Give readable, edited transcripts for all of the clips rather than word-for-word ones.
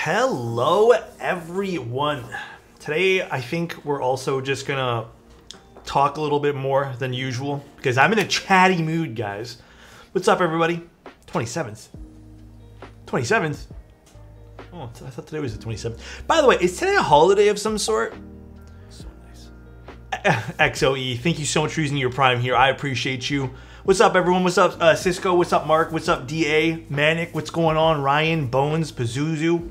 Hello everyone. Today I think we're also just gonna talk a little bit more than usual because I'm in a chatty mood, guys. What's up everybody? 27th. 27th? Oh, I thought today was the 27th. By the way, is today a holiday of some sort? So nice. XOE, thank you so much for using your Prime here. I appreciate you. What's up, everyone? What's up, Cisco? What's up, Mark? What's up, DA? Manic? What's going on? Ryan, Bones, Pazuzu,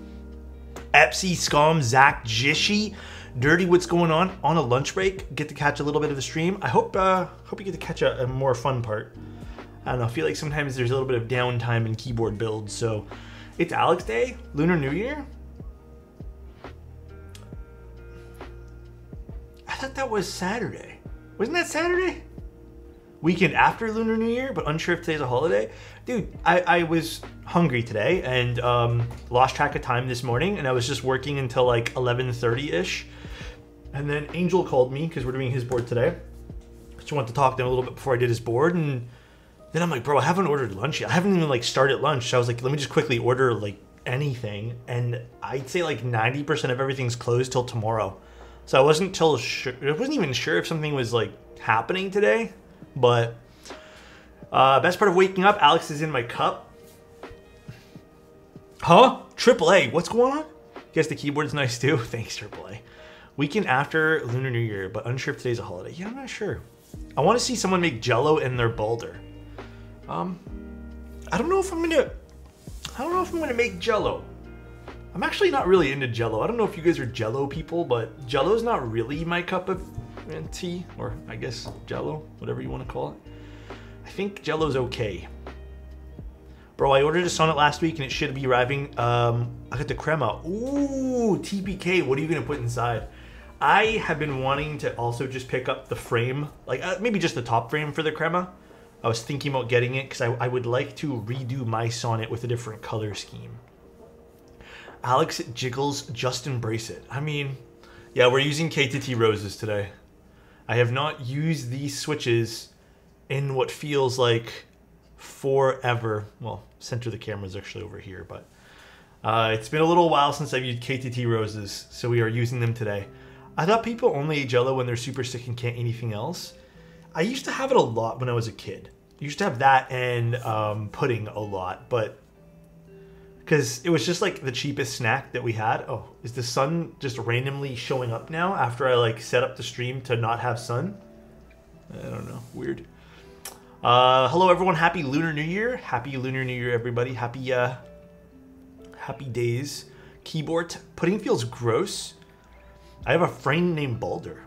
Epsy, Scum, Zach, Jishi, Dirty. What's going on? On a lunch break, get to catch a little bit of the stream. I hope you get to catch a more fun part. I don't know. I feel like sometimes there's a little bit of downtime in keyboard builds. So it's Alex Day, Lunar New Year. I thought that was Saturday. Wasn't that Saturday? Weekend after Lunar New Year, but unsure if today's a holiday. Dude, I was hungry today and lost track of time this morning, and I was just working until like 11:30-ish. And then Angel called me because we're doing his board today. Just wanted to talk to him a little bit before I did his board, and then I'm like, bro, I haven't ordered lunch yet. I haven't even like started lunch. So I was like, let me just quickly order like anything. And I'd say like 90% of everything's closed till tomorrow. So I wasn't even sure if something was like happening today. But best part of waking up, Alex is in my cup. Huh? AAA, what's going on? Guess the keyboard's nice too. Thanks, AAA. Weekend after Lunar New Year, but unsure if today's a holiday. Yeah, I'm not sure. I want to see someone make Jello in their Baldr. I don't know if I'm gonna make Jello. I'm actually not really into Jello. I don't know if you guys are Jello people, but Jello's not really my cup of tea, or I guess Jello, whatever you want to call it. I think Jello's okay. Bro, I ordered a Sonnet last week and it should be arriving. I got the crema. Ooh, TPK, what are you gonna put inside? I have been wanting to also just pick up the frame, like maybe just the top frame for the crema. I was thinking about getting it because I would like to redo my Sonnet with a different color scheme. Alex jiggles, just embrace it. I mean, yeah, we're using KTT roses today. I have not used these switches in what feels like forever. Well, center the camera's actually over here, but it's been a little while since I've used KTT roses, so we are using them today. I thought people only ate Jello when they're super sick and can't eat anything else. I used to have it a lot when I was a kid. I used to have that and pudding a lot, but because it was just like the cheapest snack that we had. Oh, is the sun just randomly showing up now after I like set up the stream to not have sun? I don't know, weird. Hello everyone, happy Lunar New Year. Happy Lunar New Year, everybody. Happy days. Keyboard, pudding feels gross. I have a friend named Baldr.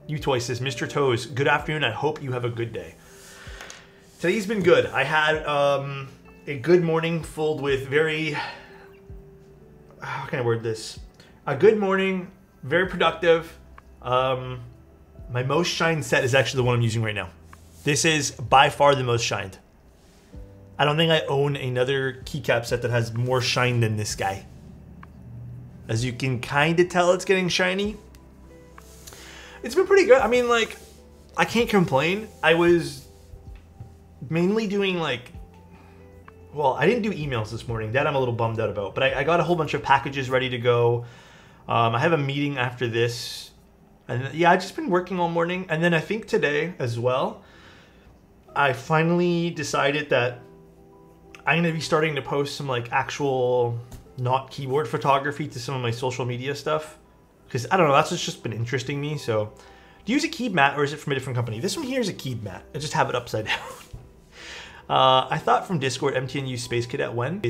Utoy says, Mr. Toes, good afternoon, I hope you have a good day. Today's been good. I had a good morning filled with very, how can I word this? A good morning, very productive. My most shined set is actually the one I'm using right now. This is by far the most shined. I don't think I own another keycap set that has more shine than this guy. As you can kind of tell, it's getting shiny. It's been pretty good. I mean, like, I can't complain. I was mainly doing like, well, I didn't do emails this morning. That I'm a little bummed out about. But I got a whole bunch of packages ready to go. I have a meeting after this. And yeah, I've just been working all morning. And then I think today as well, I finally decided that I'm going to be starting to post some like actual not keyboard photography to some of my social media stuff. Because I don't know, that's what's just been interesting me. So do you use a keyed mat or is it from a different company? This one here is a keyed mat. I just have it upside down. I thought from Discord, MTN used Space Cadet when?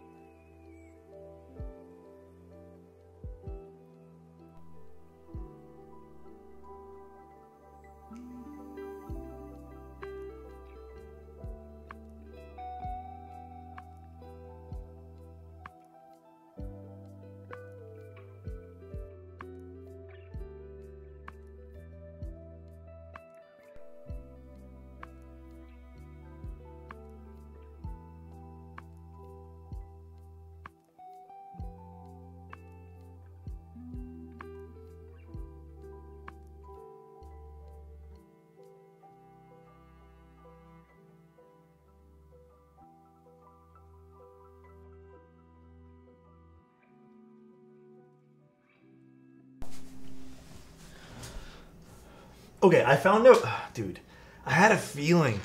Okay, I found out, dude, I had a feeling.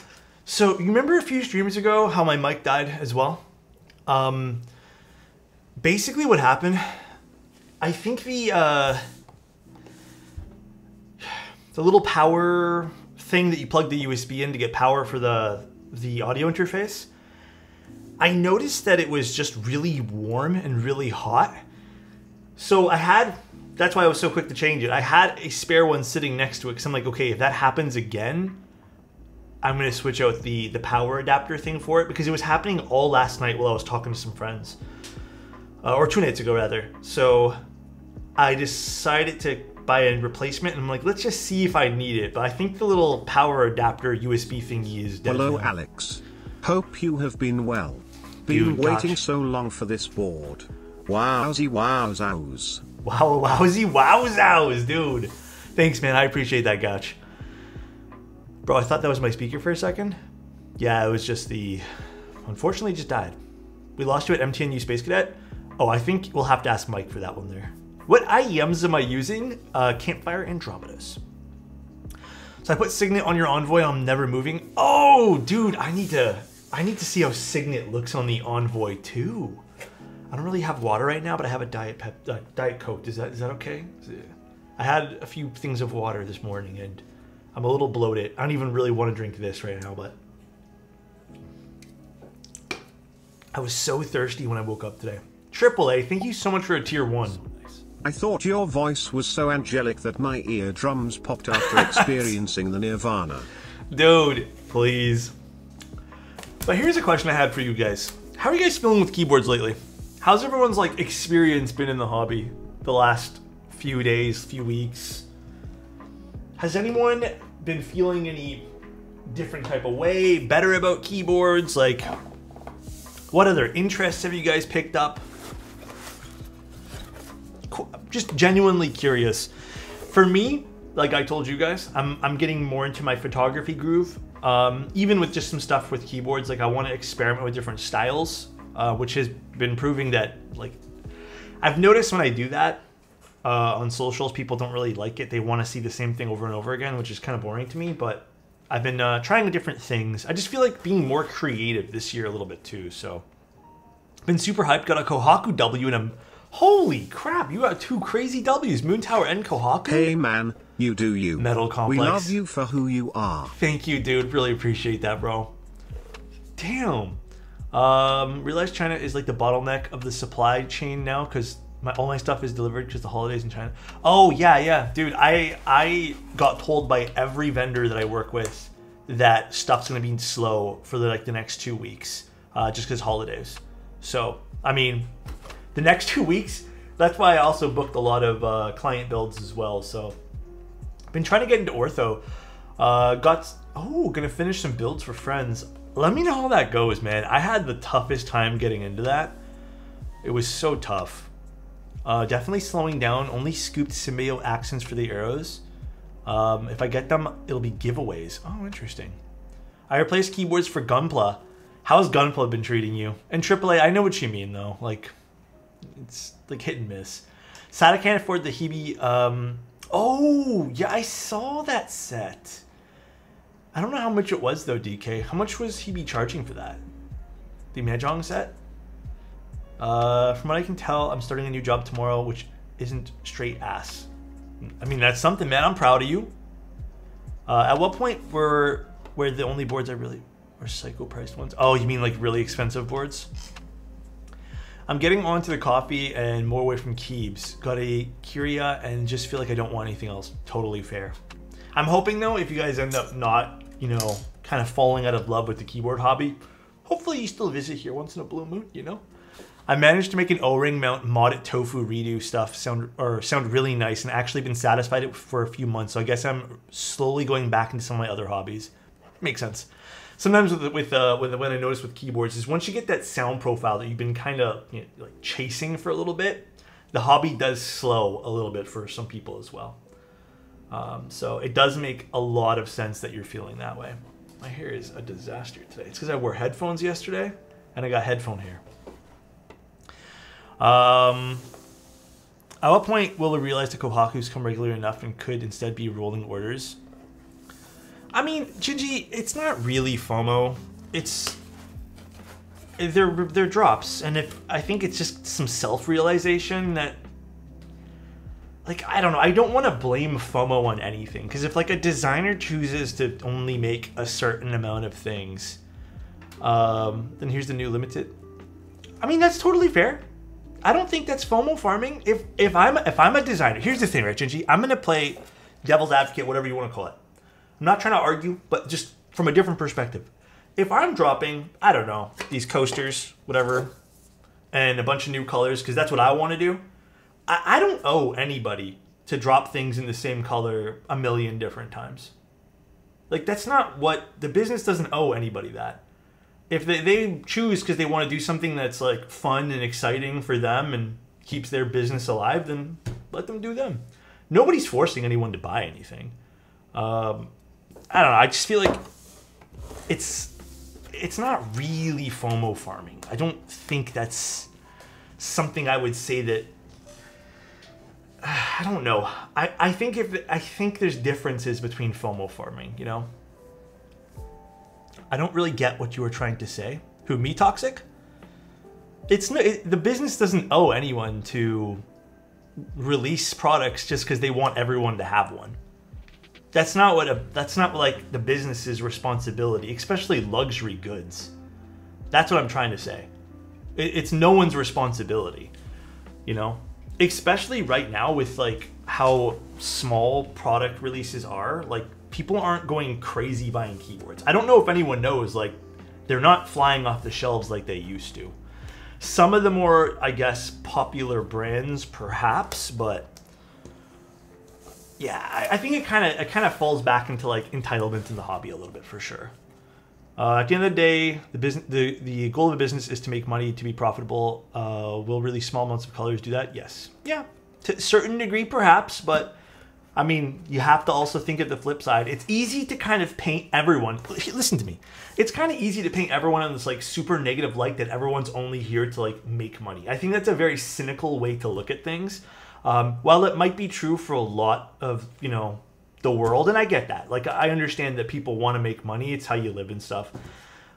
So you remember a few streams ago how my mic died as well? Basically what happened, I think the little power thing that you plug the USB in to get power for the audio interface, I noticed that it was just really warm and really hot. So that's why I was so quick to change it. I had a spare one sitting next to it because I'm like, okay, if that happens again, I'm going to switch out the power adapter thing for it, because it was happening all last night while I was talking to some friends. Or 2 nights ago, rather. So I decided to buy a replacement, and I'm like, let's just see if I need it. But I think the little power adapter USB thingy is dead. Hello, Alex. Hope you have been well. Been waiting so long for this board. Wowsy wowzows. Wow, wowsy wowzows, dude. Thanks, man. I appreciate that, Gotch. Bro, I thought that was my speaker for a second. Yeah, it was just unfortunately, it just died. We lost you at MTNU Space Cadet. Oh, I think we'll have to ask Mike for that one there. What IEMs am I using? Campfire Andromedas. So I put Signet on your Envoy. I'm never moving. Oh, dude, I need to see how Signet looks on the Envoy too. I don't really have water right now, but I have a Diet Coke. Is that okay? I had a few things of water this morning, and I'm a little bloated. I don't even really want to drink this right now, but I was so thirsty when I woke up today. AAA, thank you so much for a tier 1. So nice. I thought your voice was so angelic that my eardrums popped after experiencing the Nirvana. Dude, please. But here's a question I had for you guys. How are you guys feeling with keyboards lately? How's everyone's experience been in the hobby the last few days, few weeks? Has anyone been feeling any different type of way, better about keyboards? What other interests have you guys picked up? Just genuinely curious. For me, like I told you guys, I'm getting more into my photography groove. Even with just some stuff with keyboards, I want to experiment with different styles, which has been proving that, I've noticed when I do that on socials, people don't really like it. They want to see the same thing over and over again, which is kind of boring to me, but I've been trying different things. I just feel like being more creative this year a little bit too, so. Been super hyped, got a Kohaku W, and I'm, holy crap, you got 2 crazy Ws, Moon Tower and Kohaku? Hey man, you do you. Metal Complex. We love you for who you are. Thank you, dude, really appreciate that, bro. Damn. Realized China is the bottleneck of the supply chain now, because all my stuff is delivered because the holidays in China. Oh, yeah, dude, I got told by every vendor that I work with that stuff's gonna be slow for the next 2 weeks, just because holidays. So, I mean, the next 2 weeks, that's why I also booked a lot of client builds as well. So, I've been trying to get into ortho. Gonna finish some builds for friends. Let me know how that goes, man. I had the toughest time getting into that. It was so tough. Definitely slowing down. Only scooped symbiote accents for the arrows. If I get them, it'll be giveaways. Oh, interesting. I replaced keyboards for Gunpla. How's Gunpla been treating you? And AAA, I know what you mean though. It's hit and miss. Sad I can't afford the Hebe. Oh, yeah, I saw that set. I don't know how much it was though, DK. How much was Hebe charging for that? The Mahjong set? From what I can tell, I'm starting a new job tomorrow, which isn't straight ass. I mean, that's something, man. I'm proud of you. At what point were the only boards I really were psycho priced ones? Oh, you mean really expensive boards? I'm getting onto the coffee and more away from Keebs. Got a Curia and just feel like I don't want anything else. Totally fair. I'm hoping though, if you guys end up not, kind of falling out of love with the keyboard hobby, hopefully you still visit here once in a blue moon, I managed to make an O-ring mount modded tofu redo stuff sound really nice, and actually been satisfied for a few months. So I guess I'm slowly going back into some of my other hobbies. Makes sense. Sometimes with when I notice with keyboards is once you get that sound profile that you've been kind of chasing for a little bit, the hobby does slow a little bit for some people as well. So it does make a lot of sense that you're feeling that way. My hair is a disaster today. It's because I wore headphones yesterday and I got headphone hair. At what point will we realize the Kohakus come regular enough and could instead be rolling orders? I mean, Gingy, it's not really FOMO. They're drops, and I think it's just some self-realization that, like, I don't know, I don't want to blame FOMO on anything, because if like a designer chooses to only make a certain amount of things, then here's the new limited. I mean, that's totally fair. I don't think that's FOMO farming. If I'm a designer, here's the thing, right, Gingy? I'm gonna play devil's advocate, whatever you want to call it. I'm not trying to argue, but just from a different perspective. If I'm dropping, I don't know, these coasters, whatever, and a bunch of new colors, because that's what I want to do, I don't owe anybody to drop things in the same color a million different times. Like, that's not what, the business doesn't owe anybody that. If they choose because they want to do something that's like fun and exciting for them and keeps their business alive, then let them do them. Nobody's forcing anyone to buy anything. I don't know, I just feel like it's not really FOMO farming. I don't think that's something I would say that, I don't know. I think there's differences between FOMO farming, you know? I don't really get what you were trying to say. Who, me, Toxic? The business doesn't owe anyone to release products just because they want everyone to have one. That's not like the business's responsibility, especially luxury goods. That's what I'm trying to say. It's no one's responsibility, you know? Especially right now with like how small product releases are, like people aren't going crazy buying keyboards. I don't know if anyone knows, like they're not flying off the shelves like they used to. Some of the more, I guess, popular brands perhaps, but yeah, I think it kind of falls back into like entitlement in the hobby a little bit for sure. At the end of the day, the goal of the business is to make money, to be profitable. Will really small amounts of colors do that? Yes. Yeah, to a certain degree perhaps, but I mean, you have to also think of the flip side. It's easy to kind of paint everyone. Listen to me. It's kind of easy to paint everyone in this like super negative light that everyone's only here to like make money. I think that's a very cynical way to look at things. While it might be true for a lot of, you know, the world, and I get that. Like, I understand that people want to make money. It's how you live and stuff.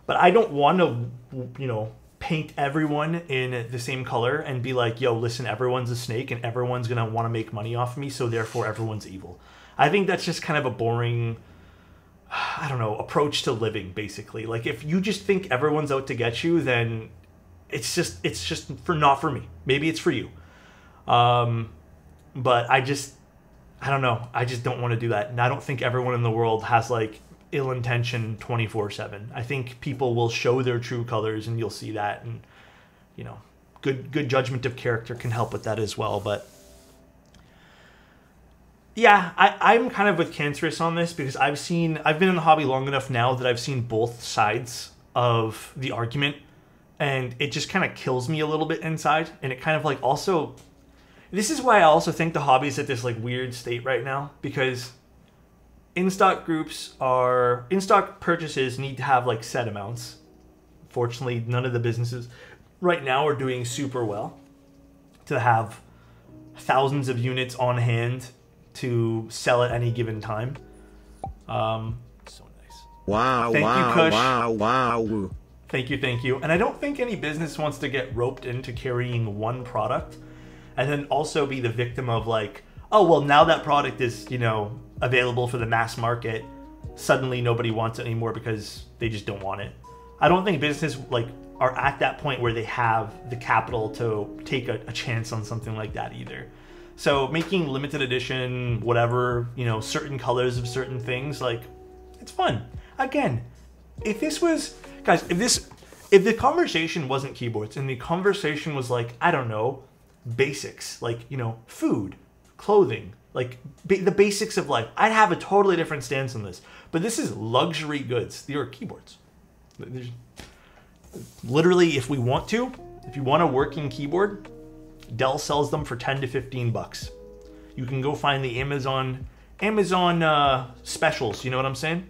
But I don't want to, you know, paint everyone in the same color and be like, yo, listen, everyone's a snake and everyone's going to want to make money off of me, so therefore everyone's evil. I think that's just kind of a boring, I don't know, approach to living, basically. Like, if you just think everyone's out to get you, then it's just not for me. Maybe it's for you. But I don't know. I just don't want to do that. And I don't think everyone in the world has like ill intention 24/7. I think people will show their true colors and you'll see that. And, you know, good judgment of character can help with that as well. But yeah, I'm kind of with Cancerous on this because I've been in the hobby long enough now that I've seen both sides of the argument, and it just kind of kills me a little bit inside. And it kind of like also, this is why I also think the hobby is at this like weird state right now, because in-stock purchases need to have like set amounts. Fortunately, none of the businesses right now are doing super well to have thousands of units on hand to sell at any given time. So nice. Wow, thank wow, you, Kush. Wow. Thank you. And I don't think any business wants to get roped into carrying one product and then also be the victim of like, oh, well, now that product is, you know, available for the mass market, suddenly nobody wants it anymore because they just don't want it. I don't think businesses like are at that point where they have the capital to take a chance on something like that either. So making limited edition, whatever, you know, certain colors of certain things, like, it's fun. Again, if this was, guys, if the conversation wasn't keyboards and the conversation was like, I don't know, basics, like, you know, food, clothing, like the basics of life, I'd have a totally different stance on this. But this is luxury goods. They are keyboards. There's, literally, if you want a working keyboard, Dell sells them for 10 to 15 bucks. You can go find the Amazon specials, you know what I'm saying?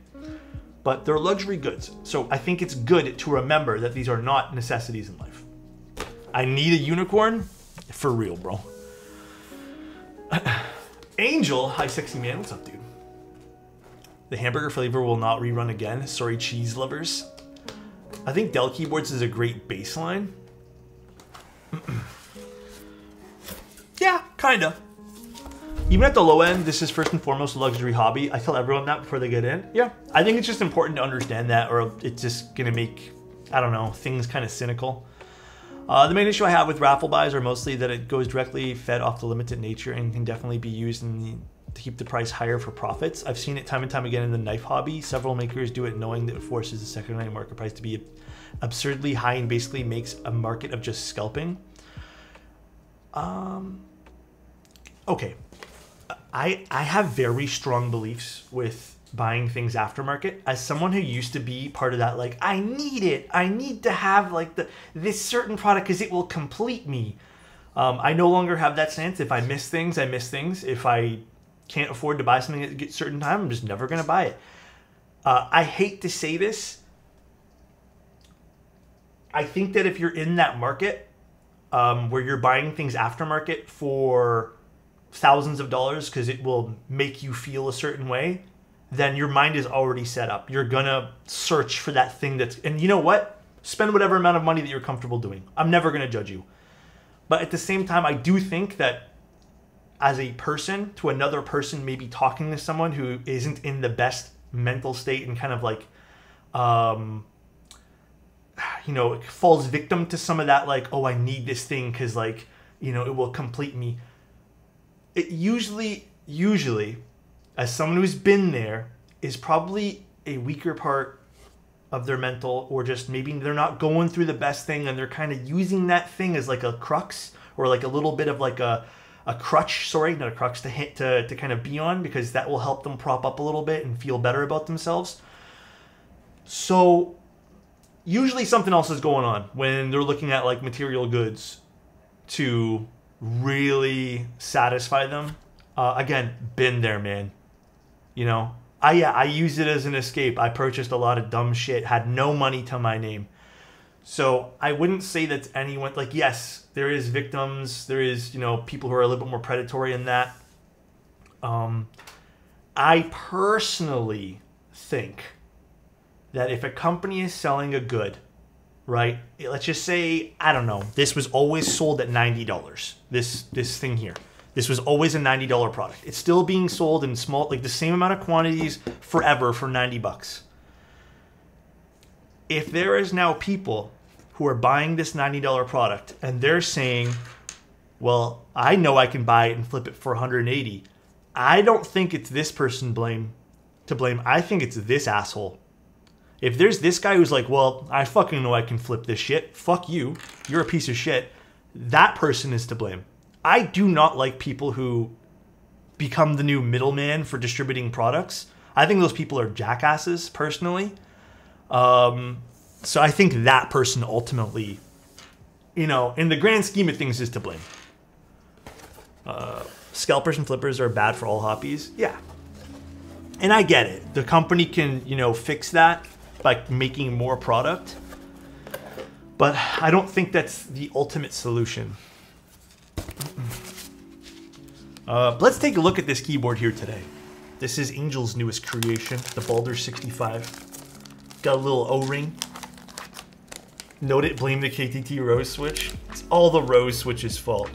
But they're luxury goods. So I think it's good to remember that these are not necessities in life. I need a unicorn? For real, bro. Angel, hi sexy man, what's up, dude? The hamburger flavor will not rerun again. Sorry, cheese lovers. I think Dell keyboards is a great baseline. Yeah, kinda. Even at the low end, this is first and foremost a luxury hobby. I tell everyone that before they get in. Yeah, I think it's just important to understand that, or it's just gonna make, I don't know, things kind of cynical. The main issue I have with raffle buys are mostly that it goes directly fed off the limited nature and can definitely be used to keep the price higher for profits. I've seen it time and time again in the knife hobby. Several makers do it knowing that it forces the secondary market price to be absurdly high and basically makes a market of just scalping. Okay. I have very strong beliefs with buying things aftermarket. As someone who used to be part of that, like, I need to have like this certain product because it will complete me. I no longer have that stance. If I miss things, I miss things. If I can't afford to buy something at a certain time, I'm just never gonna buy it. I hate to say this. I think that if you're in that market where you're buying things aftermarket for thousands of dollars because it will make you feel a certain way, then your mind is already set up. You're gonna search for that thing that's, and you know what? Spend whatever amount of money that you're comfortable doing. I'm never gonna judge you. But at the same time, I do think that as a person to another person, maybe talking to someone who isn't in the best mental state and kind of like, you know, falls victim to some of that, like, oh, I need this thing because, like, you know, it will complete me. It usually, as someone who's been there, is probably a weaker part of their mental, or just maybe they're not going through the best thing and they're kind of using that thing as like a crux or like a little bit of like a crutch, sorry, not a crux, to hit to kind of be on, because that will help them prop up a little bit and feel better about themselves. So usually something else is going on when they're looking at like material goods to really satisfy them. Again, been there, man. You know, I use it as an escape. I purchased a lot of dumb shit, had no money to my name. So I wouldn't say that anyone, like, yes, there is victims. There is, you know, people who are a little bit more predatory in that. I personally think that if a company is selling a good, right, let's just say, I don't know, this was always sold at $90. This thing here. This was always a $90 product. It's still being sold in small, like the same amount of quantities forever for $90. If there is now people who are buying this $90 product and they're saying, well, I know I can buy it and flip it for $180. I don't think it's this person to blame. I think it's this asshole. If there's this guy who's like, well, I fucking know I can flip this shit. Fuck you. You're a piece of shit. That person is to blame. I do not like people who become the new middleman for distributing products. I think those people are jackasses, personally. So I think that person ultimately, you know, in the grand scheme of things, is to blame. Scalpers and flippers are bad for all hobbies. Yeah. And I get it. The company can, you know, fix that by making more product. But I don't think that's the ultimate solution. Let's take a look at this keyboard here today. This is Angel's newest creation, the Baldr65. Got a little O-ring. Note it, blame the KTT rose switch. It's all the rose switch's fault.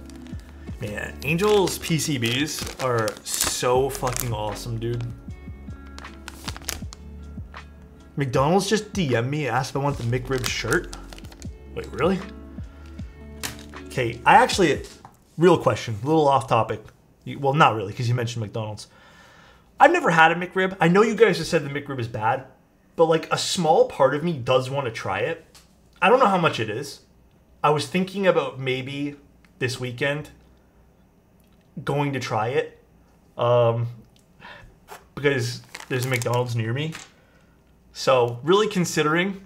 Man, Angel's PCBs are so fucking awesome, dude. McDonald's just DM'd me, asked if I want the McRib shirt. Wait, really? Okay, I actually, real question, a little off topic. Well, not really, because you mentioned McDonald's. I've never had a McRib. I know you guys have said the McRib is bad, but like a small part of me does want to try it. I don't know how much it is. I was thinking about maybe this weekend going to try it because there's a McDonald's near me. So really considering.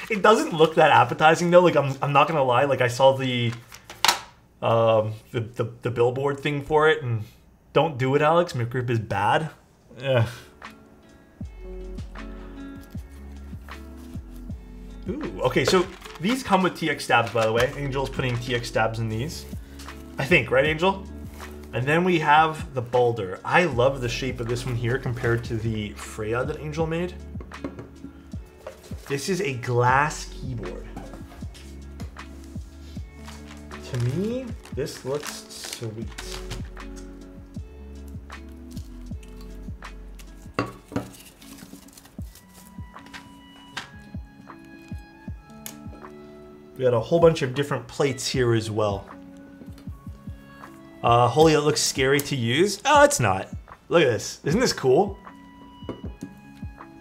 It doesn't look that appetizing though. Like I'm not gonna lie. Like I saw the billboard thing for it, and don't do it, Alex. McRib is bad. Yeah. Ooh. Okay, so these come with TX stabs, by the way. Angel's putting TX stabs in these. I think, right, Angel? And then we have the Baldr. I love the shape of this one here compared to the Freya that Angel made. This is a glass keyboard. To me, this looks sweet. We got a whole bunch of different plates here as well. Holy, it looks scary to use. Oh, it's not. Look at this. Isn't this cool?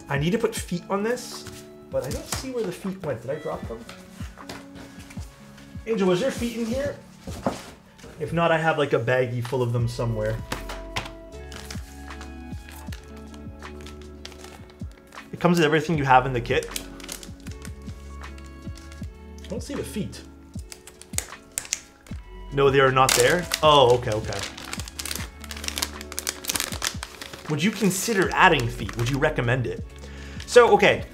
I need to put feet on this, but I don't see where the feet went. Did I drop them? Angel, was there feet in here? If not, I have like a baggie full of them somewhere. It comes with everything you have in the kit. I don't see the feet. No, they are not there? Oh, okay, okay. Would you consider adding feet? Would you recommend it? So, okay.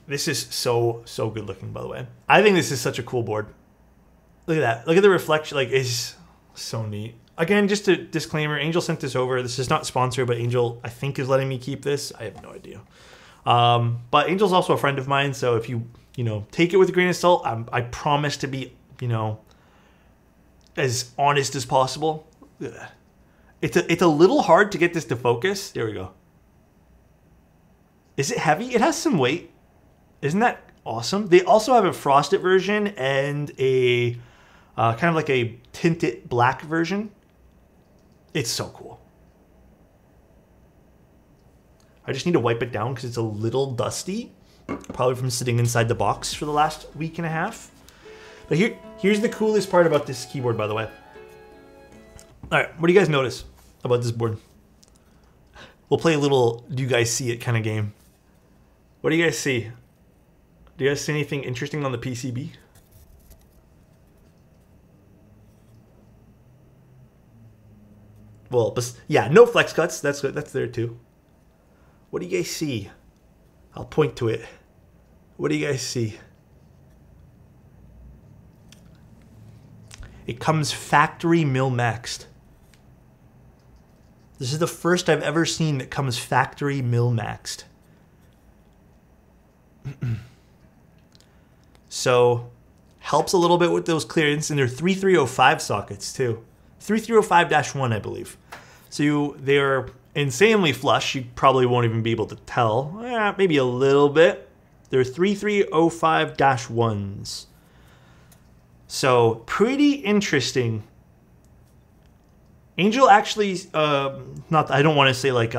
This is so good looking, by the way. I think this is such a cool board. Look at that. Look at the reflection. Like, it's so neat. Again, just a disclaimer. Angel sent this over. This is not sponsored, but Angel, I think, is letting me keep this. I have no idea. But Angel's also a friend of mine, so if you take it with a grain of salt, I promise to be, as honest as possible. It's a little hard to get this to focus. There we go. Is it heavy? It has some weight. Isn't that awesome? They also have a frosted version and a kind of like a tinted black version. It's so cool. I just need to wipe it down because it's a little dusty. Probably from sitting inside the box for the last week and a half. But here's the coolest part about this keyboard, by the way. All right, what do you guys notice about this board? We'll play a little do you guys see it kind of game. What do you guys see? Do you guys see anything interesting on the PCB? Well, but yeah, no flex cuts. That's there too. What do you guys see? I'll point to it. What do you guys see? It comes factory mil-maxed. This is the first I've ever seen that comes factory mil-maxed. So, helps a little bit with those clearance, and they're 3305 sockets too. 3305-1, I believe. So they're insanely flush. You probably won't even be able to tell. Maybe a little bit. They're 3305-1s. So pretty interesting. Angel actually, I don't want to say like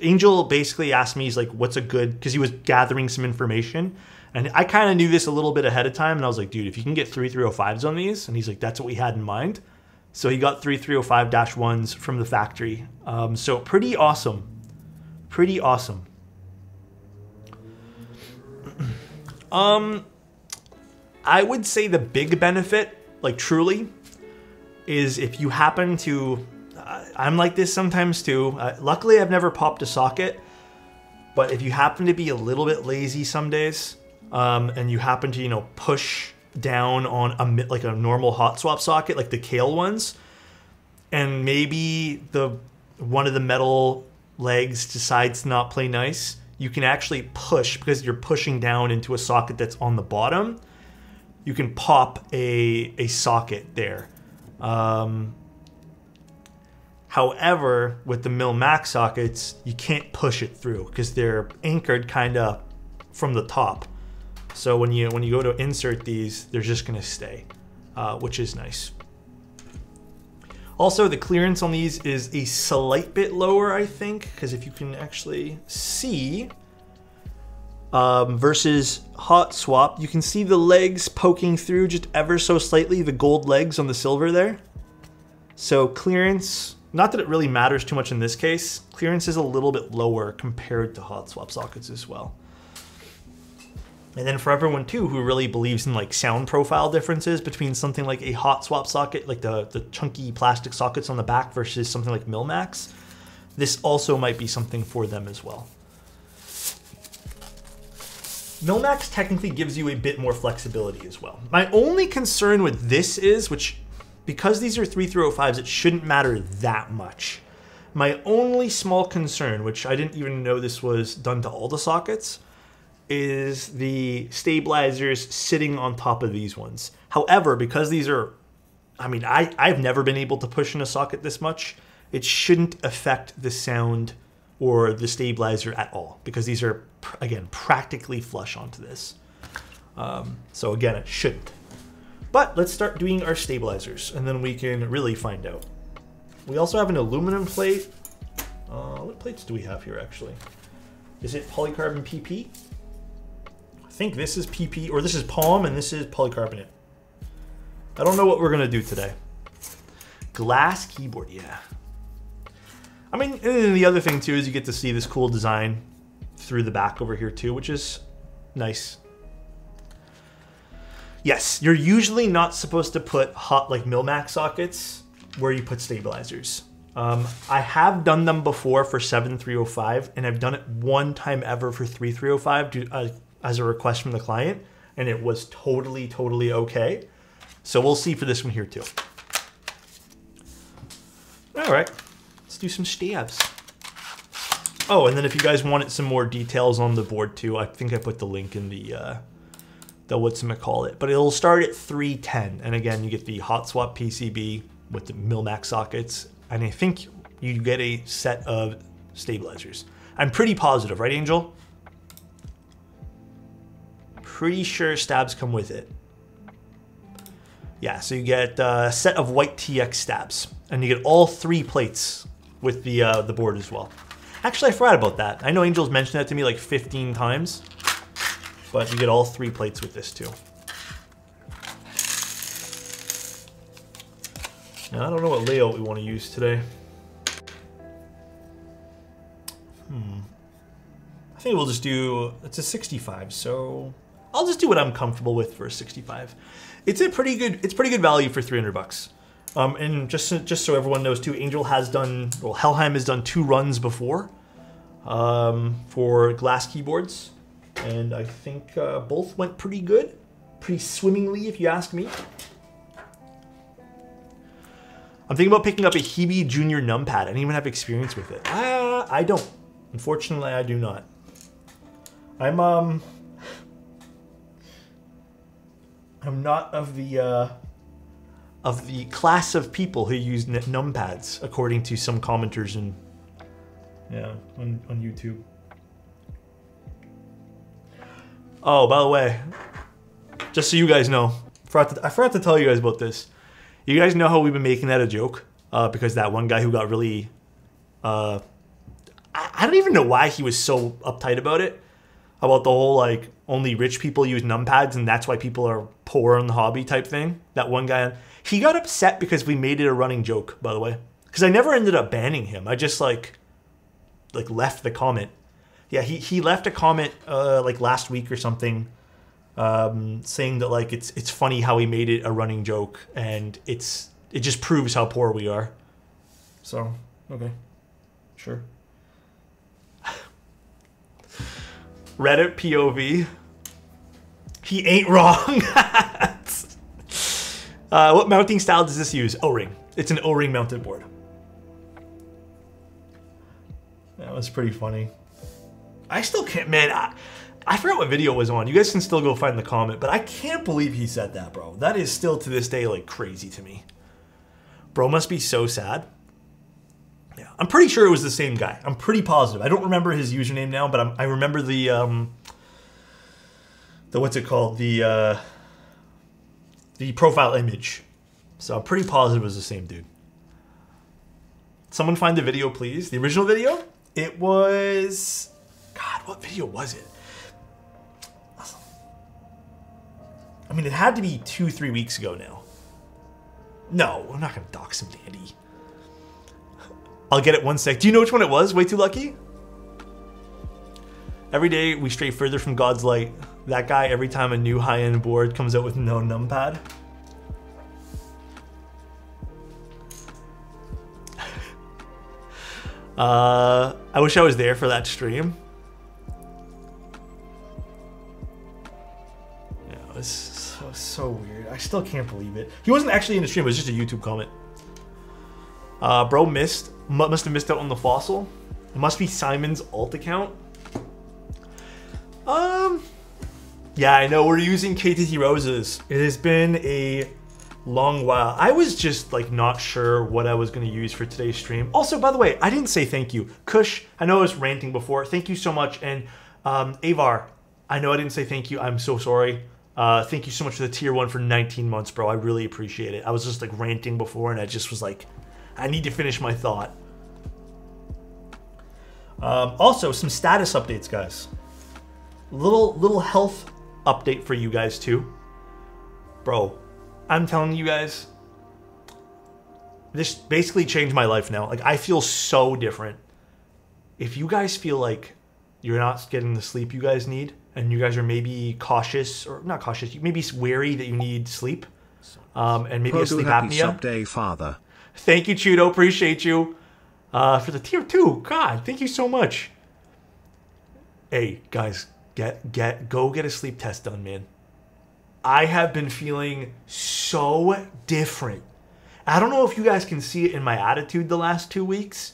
Angel basically asked me, he's like, what's a good, because he was gathering some information. And I kind of knew this a little bit ahead of time. And I was like, dude, if you can get 3305s on these, and he's like, that's what we had in mind. So he got 3305-1s from the factory. So pretty awesome. Pretty awesome. I would say the big benefit, like truly, is if you happen to, I'm like this sometimes too. Luckily, I've never popped a socket. But if you happen to be a little bit lazy some days, and you happen to, push down on a normal hot swap socket, like the Kale ones, and maybe one of the metal legs decides to not play nice, you can actually push, because you're pushing down into a socket that's on the bottom, you can pop a socket there. However, with the mil-max sockets, you can't push it through because they're anchored kind of from the top. So when you go to insert these, they're just going to stay, which is nice. Also, the clearance on these is a slight bit lower, I think, because if you can actually see, versus hot swap, you can see the legs poking through just ever so slightly, the gold legs on the silver there. So clearance, not that it really matters too much in this case, clearance is a little bit lower compared to hot swap sockets as well. And then for everyone too who really believes in like sound profile differences between something like a hot swap socket, like the chunky plastic sockets on the back, versus something like mil-max, this also might be something for them as well. Mil-max technically gives you a bit more flexibility as well. My only concern with this is, which because these are 3305s, it shouldn't matter that much. My only small concern, which I didn't even know this was done to all the sockets, is the stabilizers sitting on top of these ones. However, because these are, I mean, I've never been able to push in a socket this much, it shouldn't affect the sound or the stabilizer at all, because these are, again, practically flush onto this. So again, it shouldn't. But let's start doing our stabilizers, and then we can really find out. We also have an aluminum plate. What plates do we have here, actually? Is it polycarbonate PP? I think this is PP, or this is POM, and this is polycarbonate. I don't know what we're gonna do today. Glass keyboard, yeah. I mean, and the other thing too is you get to see this cool design through the back over here too, which is nice. Yes, you're usually not supposed to put hot like Milmax sockets where you put stabilizers. I have done them before for 7305, and I've done it one time ever for 3305 as a request from the client, and it was totally okay. So we'll see for this one here too. All right, let's do some stabs. Oh, and then if you guys wanted some more details on the board too, I think I put the link in the whatchamacallit, but it'll start at 310, and again you get the hot swap PCB with the Milmax sockets, and I think you get a set of stabilizers. I'm pretty positive, right, Angel? Pretty sure stabs come with it. Yeah, so you get a set of white TX stabs, and you get all 3 plates with the board as well. Actually, I forgot about that. I know Angel's mentioned that to me like 15 times, but you get all 3 plates with this too. Now, I don't know what layout we want to use today. I think we'll just do, it's a 65, so I'll just do what I'm comfortable with for a 65. It's pretty good value for 300 bucks. And just so everyone knows too, Angel has done, well, Helheim has done 2 runs before for glass keyboards, and I think both went pretty good, pretty swimmingly if you ask me. I'm thinking about picking up a Hebe Junior numpad. I didn't even have experience with it. I don't. Unfortunately, I do not. I'm not of the class of people who use numpads, according to some commenters and on YouTube. Oh, by the way, just so you guys know, I forgot to tell you guys about this. You guys know how we've been making that a joke? Because that one guy who got really... I don't even know why he was so uptight about it. About the whole, like, only rich people use numpads and that's why people are poor in the hobby type thing. That one guy... He got upset because we made it a running joke, by the way. Because I never ended up banning him. I just, like left the comment. Yeah, he left a comment, like, last week or something... saying that like it's funny how we made it a running joke, and it just proves how poor we are. So okay, sure. Reddit POV. He ain't wrong. What mounting style does this use? O-ring. It's an O-ring mounted board. That was pretty funny. I still can't, man. I forgot what video it was on. You guys can still go find the comment, but I can't believe he said that, bro. That is still to this day like crazy to me. Bro must be so sad. Yeah, I'm pretty sure it was the same guy. I'm pretty positive. I don't remember his username now, but I remember the what's it called? The profile image. So I'm pretty positive it was the same dude. Someone find the video, please. The original video? It was... God, what video was it? I mean, it had to be 2-3 weeks ago now. No, I'm not gonna dox him, Dandy. I'll get it one sec. Do you know which one it was? Way Too Lucky? Every day we stray further from God's light. That guy, every time a new high-end board comes out with no numpad. I wish I was there for that stream. Yeah, it was so weird. I still can't believe it. He wasn't actually in the stream. It was just a YouTube comment. Bro must have missed out on the fossil. It must be Simon's alt account. Yeah, I know we're using KTT roses. It has been a long while. I was just like not sure what I was going to use for today's stream. Also, by the way, I didn't say thank you. Kush, I know I was ranting before. Thank you so much. And Avar, I know I didn't say thank you. I'm so sorry. Thank you so much for the tier 1 for 19 months, bro. I really appreciate it. I was just like ranting before and I just was like, I need to finish my thought. Also, some status updates, guys. Little health update for you guys too. Bro, I'm telling you guys, this basically changed my life now. Like, I feel so different. If you guys feel like you're not getting the sleep you guys need, and you guys are maybe cautious, or not cautious, you may be wary that you need sleep, and maybe a sleep apnea. Day, father. Thank you, Chudo. Appreciate you. For the tier 2. God, thank you so much. Hey, guys, go get a sleep test done, man. I have been feeling so different. I don't know if you guys can see it in my attitude the last 2 weeks,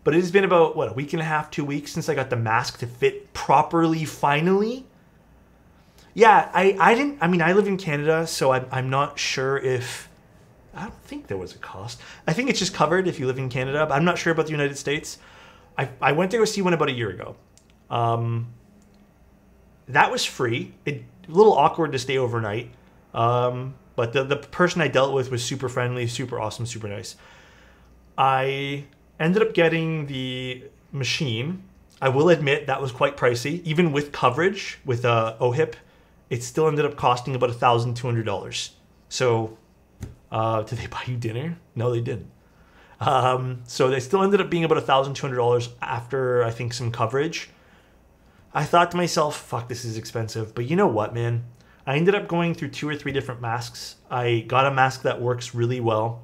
but it has been about, what, a week and a half, 2 weeks since I got the mask to fit properly, finally. Yeah, I mean, I live in Canada, so I'm not sure if, I don't think there was a cost. I think it's just covered if you live in Canada, but I'm not sure about the United States. I went to go see one about a year ago. That was free. A little awkward to stay overnight. But the person I dealt with was super friendly, super awesome, super nice. I ended up getting the machine. I will admit that was quite pricey. Even with coverage, with OHIP, it still ended up costing about $1,200. So, did they buy you dinner? No, they didn't. So they still ended up being about $1,200 after, I think, some coverage. I thought to myself, fuck, this is expensive. But you know what, man? I ended up going through 2 or 3 different masks. I got a mask that works really well.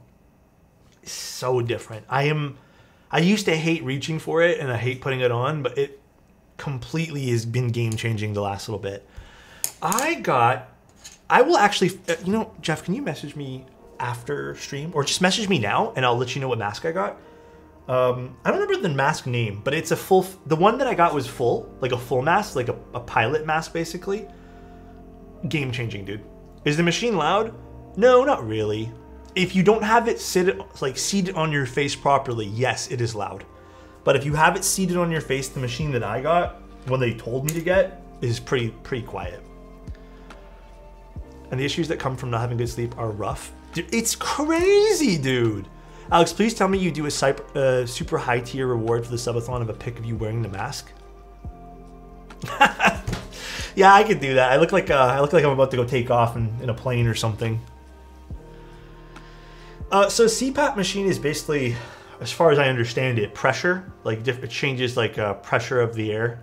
It's so different. I used to hate reaching for it and I hate putting it on, but it completely has been game-changing the last little bit. I will actually, you know, Jeff, can you message me after stream? Or just message me now and I'll let you know what mask I got. I don't remember the mask name, but it's a full, the one that I got was full, like a full mask, like a pilot mask basically. Game-changing, dude. Is the machine loud? No, not really. If you don't have it seated on your face properly, yes, it is loud. But if you have it seated on your face, the machine that I got, when they told me to get, is pretty quiet. And the issues that come from not having good sleep are rough. Dude, it's crazy, dude. Alex, please tell me you do a super high tier reward for the subathon of a pic of you wearing the mask. Yeah, I could do that. I look like I'm about to go take off in a plane or something. So CPAP machine is basically, as far as I understand it, pressure. Like it changes like pressure of the air.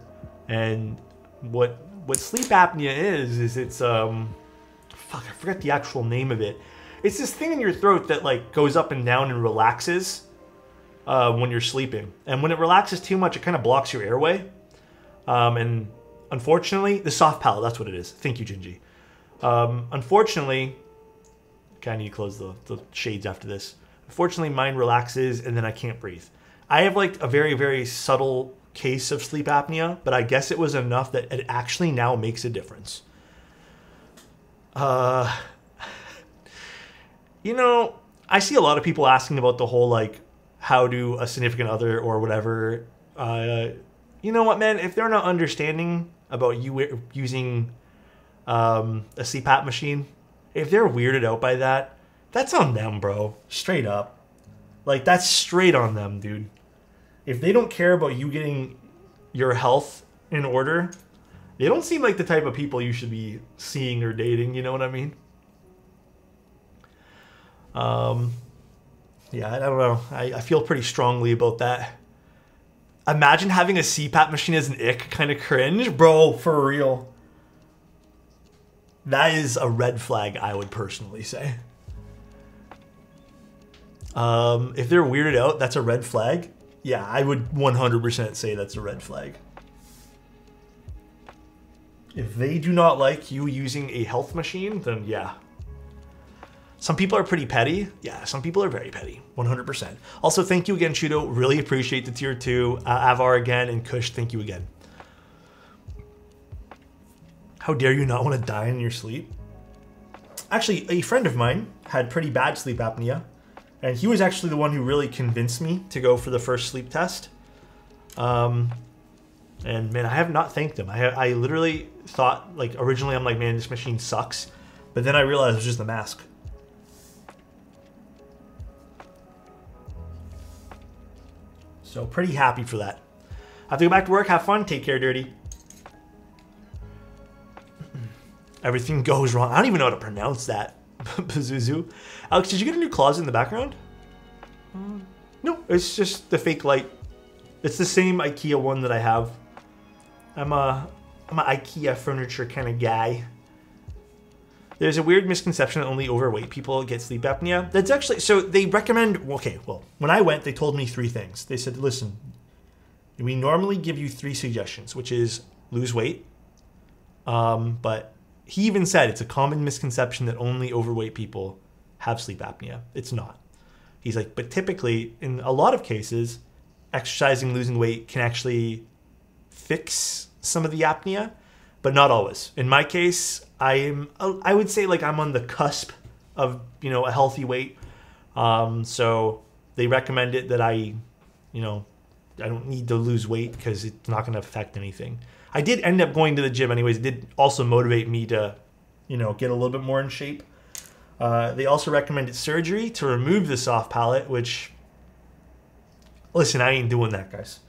And what sleep apnea is it's fuck, I forgot the actual name of it. It's this thing in your throat that like goes up and down and relaxes when you're sleeping. And when it relaxes too much, it kind of blocks your airway. And unfortunately, the soft palate, that's what it is. Thank you, Gingy. Unfortunately, okay, I need to close the shades after this. Unfortunately, mine relaxes and then I can't breathe. I have like a very, very subtle case of sleep apnea, but I guess it was enough that it actually now makes a difference. You know, I see a lot of people asking about the whole, like, how do a significant other or whatever. You know what, man? If they're not understanding about you using a CPAP machine, if they're weirded out by that, that's on them, bro. Straight up. Like, that's straight on them, dude. If they don't care about you getting your health in order, they don't seem like the type of people you should be seeing or dating, you know what I mean? Yeah, I don't know. I feel pretty strongly about that. Imagine having a CPAP machine as an ick, kind of cringe. Bro, for real. That is a red flag, I would personally say. If they're weirded out, that's a red flag. Yeah, I would 100% say that's a red flag. If they do not like you using a health machine, then yeah. Some people are pretty petty. Yeah, some people are very petty, 100%. Also, thank you again, Chudo. Really appreciate the tier 2. Avar again, and Kush, thank you again. How dare you not want to die in your sleep? Actually, a friend of mine had pretty bad sleep apnea, and he was actually the one who really convinced me to go for the first sleep test. And man, I have not thanked him. I literally thought, like, originally I'm like, man, this machine sucks. But then I realized it was just the mask. So pretty happy for that. I have to go back to work. Have fun. Take care, Dirty. Everything goes wrong. I don't even know how to pronounce that. Pazuzu. Alex, did you get a new closet in the background? No, it's just the fake light. It's the same IKEA one that I have. I'm an IKEA furniture kind of guy. There's a weird misconception that only overweight people get sleep apnea. That's actually, so they recommend, okay, well, when I went, they told me 3 things. They said, listen, we normally give you 3 suggestions, which is lose weight. But he even said it's a common misconception that only overweight people have sleep apnea. It's not. He's like, but typically, in a lot of cases, exercising, losing weight can actually fix some of the apnea, but not always. In my case, I would say like I'm on the cusp of, you know, a healthy weight. So they recommend it that I don't need to lose weight because it's not going to affect anything. I did end up going to the gym anyways. It did also motivate me to, you know, get a little bit more in shape. They also recommended surgery to remove the soft palate, which, listen, I ain't doing that, guys.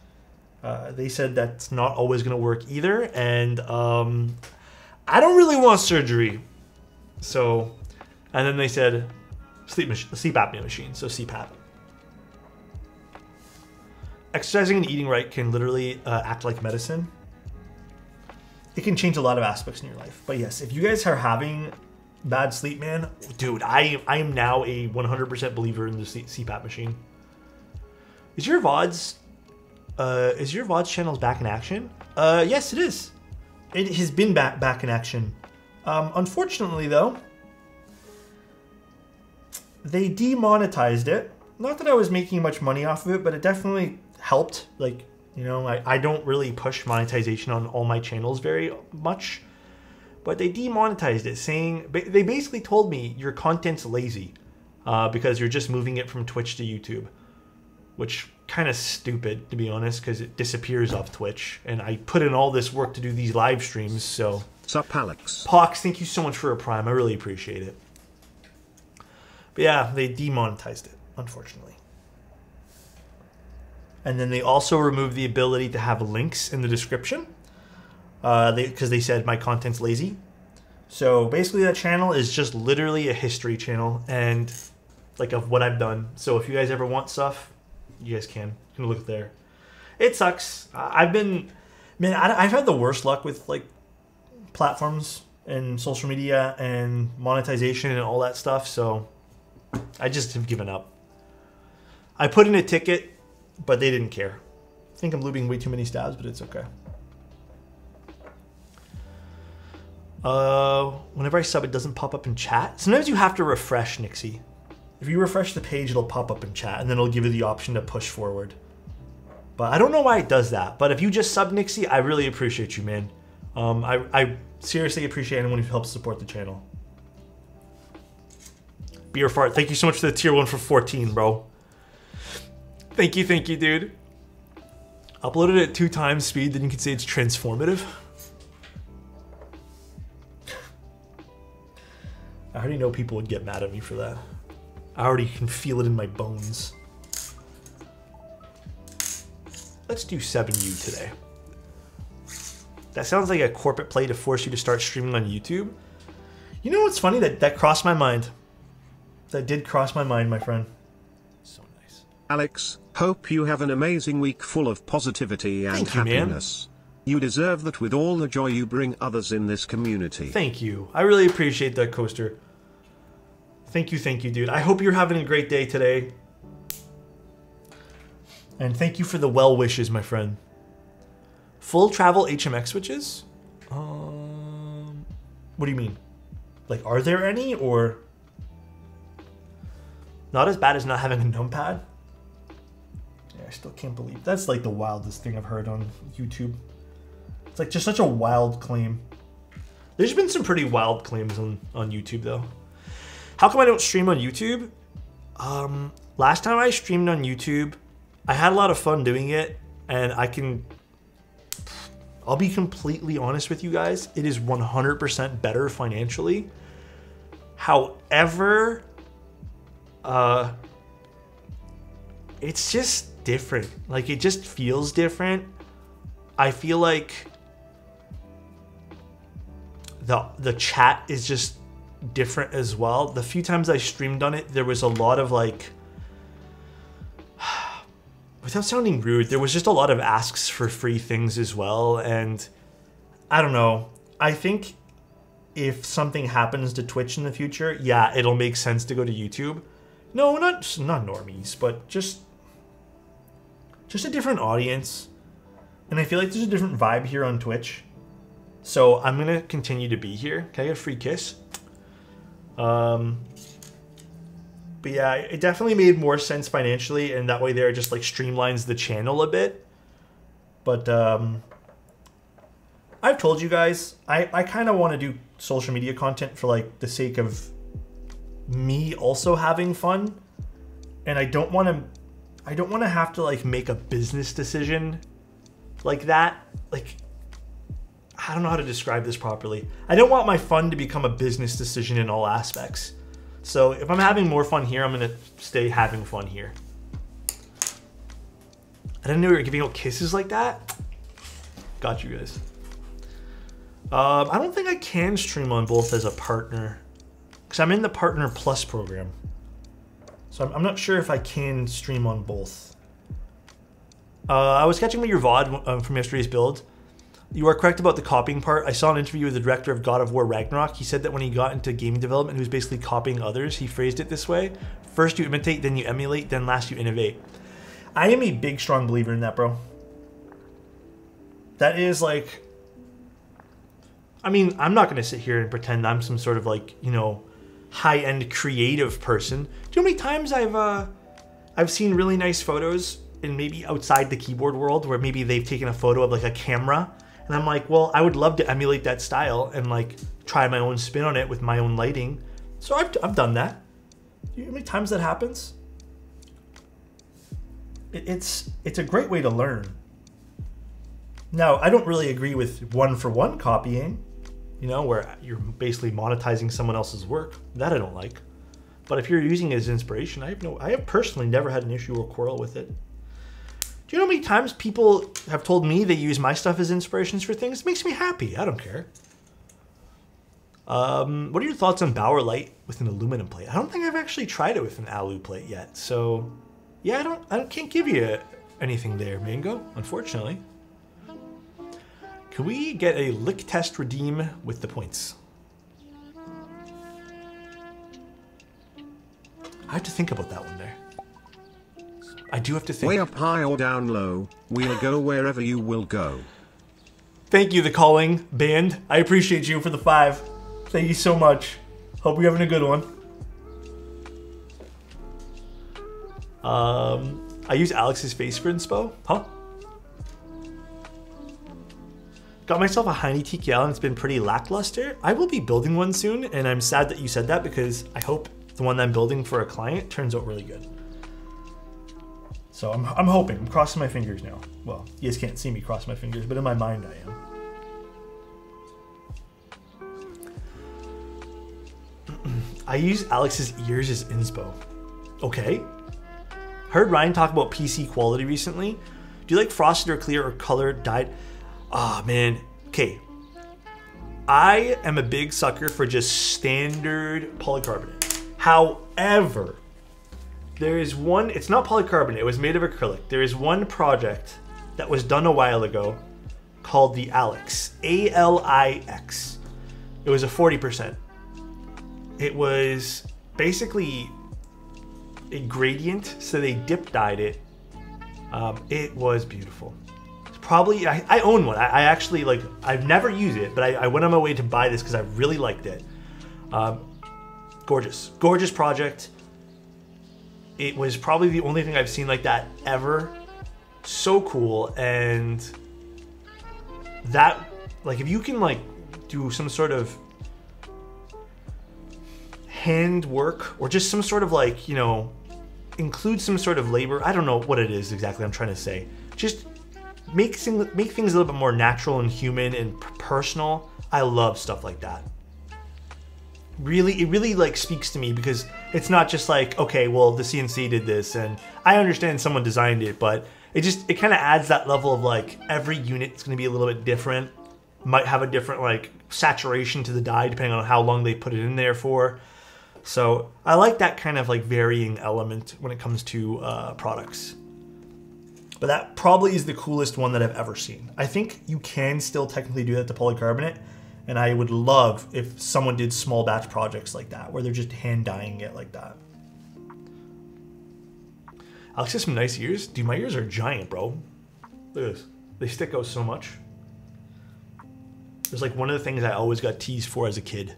They said that's not always going to work either. And I don't really want surgery. So, and then they said sleep apnea machine, so CPAP. Exercising and eating right can literally act like medicine. It can change a lot of aspects in your life. But yes, if you guys are having bad sleep, man, dude, I am now a 100% believer in the CPAP machine. Is your VODs channels back in action? Yes, it is. It has been back in action. Unfortunately, though, they demonetized it. Not that I was making much money off of it, but it definitely helped. Like, you know, I don't really push monetization on all my channels very much, but they demonetized it, saying, they basically told me your content's lazy because you're just moving it from Twitch to YouTube, which kind of stupid, to be honest, because it disappears off Twitch, and I put in all this work to do these live streams. So sup, Alex? Pox, thank you so much for a prime. I really appreciate it. But yeah, they demonetized it, unfortunately. And then they also removed the ability to have links in the description because they said my content's lazy. So basically that channel is just literally a history channel and like of what I've done. So if you guys ever want stuff, you guys can look there. It sucks. I've had the worst luck with like platforms and social media and monetization and all that stuff. So I just have given up. I put in a ticket, but they didn't care. I think I'm losing way too many stabs, but it's okay. Whenever I sub, it doesn't pop up in chat. Sometimes you have to refresh, Nixie. If you refresh the page, it'll pop up in chat, and then it'll give you the option to push forward. But I don't know why it does that. But if you just sub, Nixie, I really appreciate you, man. I seriously appreciate anyone who helps support the channel. Beer Fart, thank you so much for the tier 1 for 14, bro. Thank you, dude. Uploaded at 2 times speed, then you can say it's transformative. I already know people would get mad at me for that. I already can feel it in my bones. Let's do 7U today. That sounds like a corporate play to force you to start streaming on YouTube. You know what's funny? That crossed my mind. That did cross my mind, my friend. So nice. Alex, hope you have an amazing week full of positivity and happiness. Man. You deserve that with all the joy you bring others in this community. Thank you. I really appreciate that, Coaster. Thank you, dude. I hope you're having a great day today. And thank you for the well wishes, my friend. Full travel HMX switches? What do you mean? Like, are there any, or? Not as bad as not having a numpad. Yeah, I still can't believe that's like the wildest thing I've heard on YouTube. It's like just such a wild claim. There's been some pretty wild claims on YouTube though. How come I don't stream on YouTube? Last time I streamed on YouTube, I had a lot of fun doing it, and I'll be completely honest with you guys, it is 100% better financially. However, it's just different. Like, it just feels different. I feel like the chat is just different as well. The few times I streamed on it, there was a lot of like, without sounding rude, there was just a lot of asks for free things as well. And I don't know. I think if something happens to Twitch in the future, yeah, it'll make sense to go to YouTube. No, not normies, but just a different audience. And I feel like there's a different vibe here on Twitch. So I'm gonna continue to be here. Can I get a free kiss? But yeah, it definitely made more sense financially, and that way there it just like streamlines the channel a bit. But I've told you guys, I kind of want to do social media content for like the sake of me also having fun, and I don't want to have to like make a business decision like that. Like, I don't know how to describe this properly. I don't want my fun to become a business decision in all aspects. So if I'm having more fun here, I'm going to stay having fun here. I didn't know we were giving out kisses like that. Got you guys. I don't think I can stream on both as a partner, because I'm in the Partner Plus program. So I'm not sure if I can stream on both. I was catching your VOD from yesterday's build. You are correct about the copying part. I saw an interview with the director of God of War Ragnarok. He said that when he got into gaming development, he was basically copying others. He phrased it this way: first you imitate, then you emulate, then last you innovate. I am a big, strong believer in that, bro. That is like, I mean, I'm not going to sit here and pretend I'm some sort of like, you know, high-end creative person. Do you know how many times I've seen really nice photos in maybe outside the keyboard world where maybe they've taken a photo of like a camera, and I'm like, well, I would love to emulate that style and like try my own spin on it with my own lighting. So I've done that. Do you know how many times that happens? It's a great way to learn. Now, I don't really agree with one-for-one copying, you know, where you're basically monetizing someone else's work. That I don't like. But if you're using it as inspiration, I have personally never had an issue or quarrel with it. Do you know how many times people have told me they use my stuff as inspirations for things? It makes me happy. I don't care. What are your thoughts on Bauer Light with an aluminum plate? I don't think I've actually tried it with an alu plate yet. So, yeah, I can't give you anything there, Mango, unfortunately. Can we get a lick test redeem with the points? I have to think about that one there. I do have to think. Way up high or down low, we'll go wherever you will go. Thank you, The Calling Band. I appreciate you for the 5. Thank you so much. Hope you're having a good one. I use Alex's face for inspo. Huh? Got myself a Heine TKL and it's been pretty lackluster. I will be building one soon, and I'm sad that you said that because I hope the one I'm building for a client turns out really good. So I'm hoping. I'm crossing my fingers now. Well, you guys can't see me cross my fingers, but in my mind I am. I use Alex's ears as inspo. Okay. Heard Ryan talk about PC quality recently. Do you like frosted or clear or colored dyed? Ah, man. Okay. I am a big sucker for just standard polycarbonate. However, there is one, it's not polycarbonate, it was made of acrylic. There is one project that was done a while ago called the Alex, A-L-I-X. It was a 40%. It was basically a gradient, so they dip dyed it. It was beautiful. Probably, I own one. I actually, like, I've never used it, but I went on my way to buy this because I really liked it. Gorgeous. Gorgeous project. it was probably the only thing I've seen like that ever. So cool. And that, like, if you can like do some sort of hand work or just some sort of like, you know, include some sort of labor. I don't know what it is exactly I'm trying to say. Just make things a little bit more natural and human and personal. I love stuff like that. Really, it really like speaks to me because it's not just like, okay, well, the CNC did this and I understand someone designed it, but it kind of adds that level of like every unit is going to be a little bit different. Might have a different like saturation to the dye depending on how long they put it in there for. So I like that kind of like varying element when it comes to products. But that probably is the coolest one that I've ever seen. I think you can still technically do that to polycarbonate, and I would love if someone did small batch projects like that, where they're just hand dyeing it like that. Alex has some nice ears. Dude, my ears are giant, bro. Look at this. They stick out so much. It's like one of the things I always got teased for as a kid.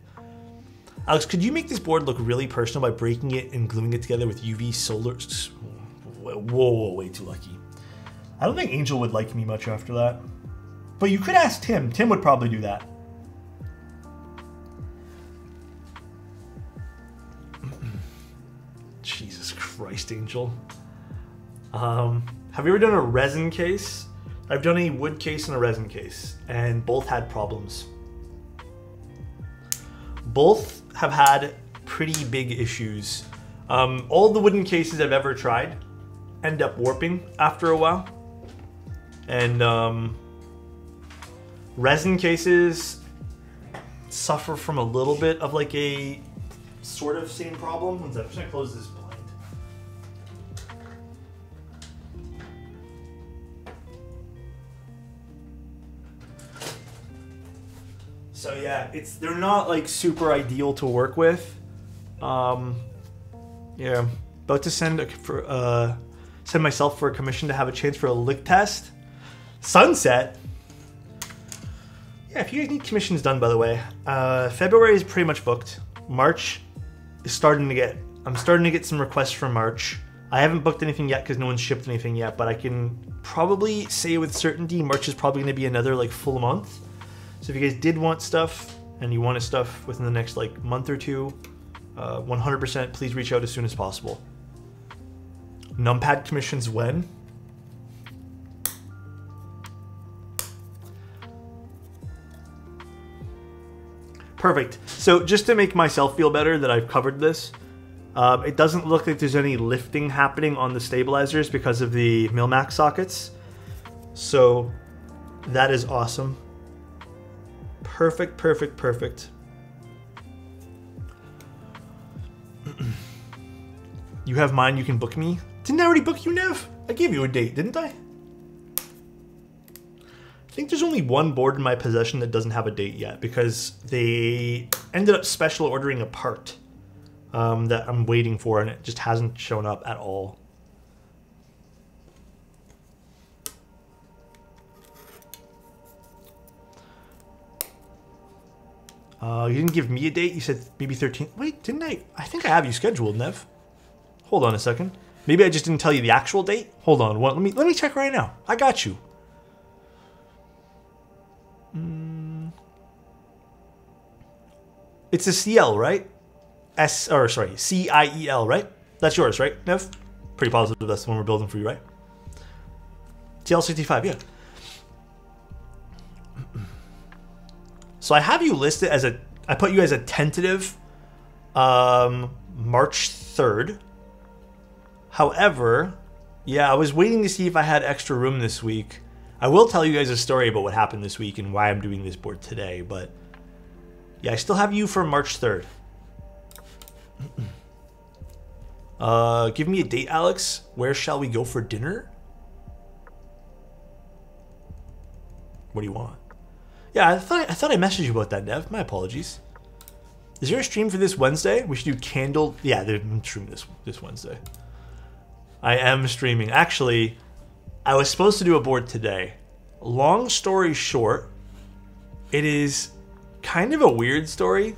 Alex, could you make this board look really personal by breaking it and gluing it together with UV solar? Whoa, way too lucky. I don't think Angel would like me much after that. But you could ask Tim. Tim would probably do that. Jesus Christ, Angel. Have you ever done a resin case? I've done a wood case and a resin case, and both had problems. Both have had pretty big issues. All the wooden cases I've ever tried end up warping after a while. And resin cases suffer from a little bit of like a sort of same problem. I'm just gonna close this blind. So yeah, they're not like super ideal to work with. Yeah, about to send myself for a commission to have a chance for a lick test. Sunset. Yeah, if you guys need commissions done, by the way, February is pretty much booked. March is I'm starting to get some requests for March. I haven't booked anything yet because no one's shipped anything yet, but I can probably say with certainty March is probably going to be another like full month. So if you guys did want stuff and you wanted stuff within the next like month or two, 100% please reach out as soon as possible. Numpad commissions when? Perfect. So just to make myself feel better that I've covered this, it doesn't look like there's any lifting happening on the stabilizers because of the Milmax sockets. So that is awesome. Perfect, perfect, perfect. You have mine, you can book me. Didn't I already book you, Nev? I gave you a date, didn't I? I think there's only one board in my possession that doesn't have a date yet because they ended up special ordering a part that I'm waiting for, and it just hasn't shown up at all. You didn't give me a date. You said maybe 13. Wait, didn't I? I think I have you scheduled, Nev. Hold on a second. Maybe I just didn't tell you the actual date. Hold on. Let me check right now. I got you. It's a CL, right? CIEL, right? That's yours, right, Nev? Pretty positive that's the one we're building for you, right? TL65, yeah. So I have you listed as I put you as a tentative March 3rd. However, yeah, I was waiting to see if I had extra room this week. I will tell you guys a story about what happened this week and why I'm doing this board today, but yeah, I still have you for March 3rd. Give me a date, Alex. Where shall we go for dinner? What do you want? Yeah, I thought I messaged you about that, Nev. My apologies. Is there a stream for this Wednesday? We should do candle. Yeah, there's a stream this Wednesday. I am streaming. Actually, I was supposed to do a board today. Long story short, it is kind of a weird story.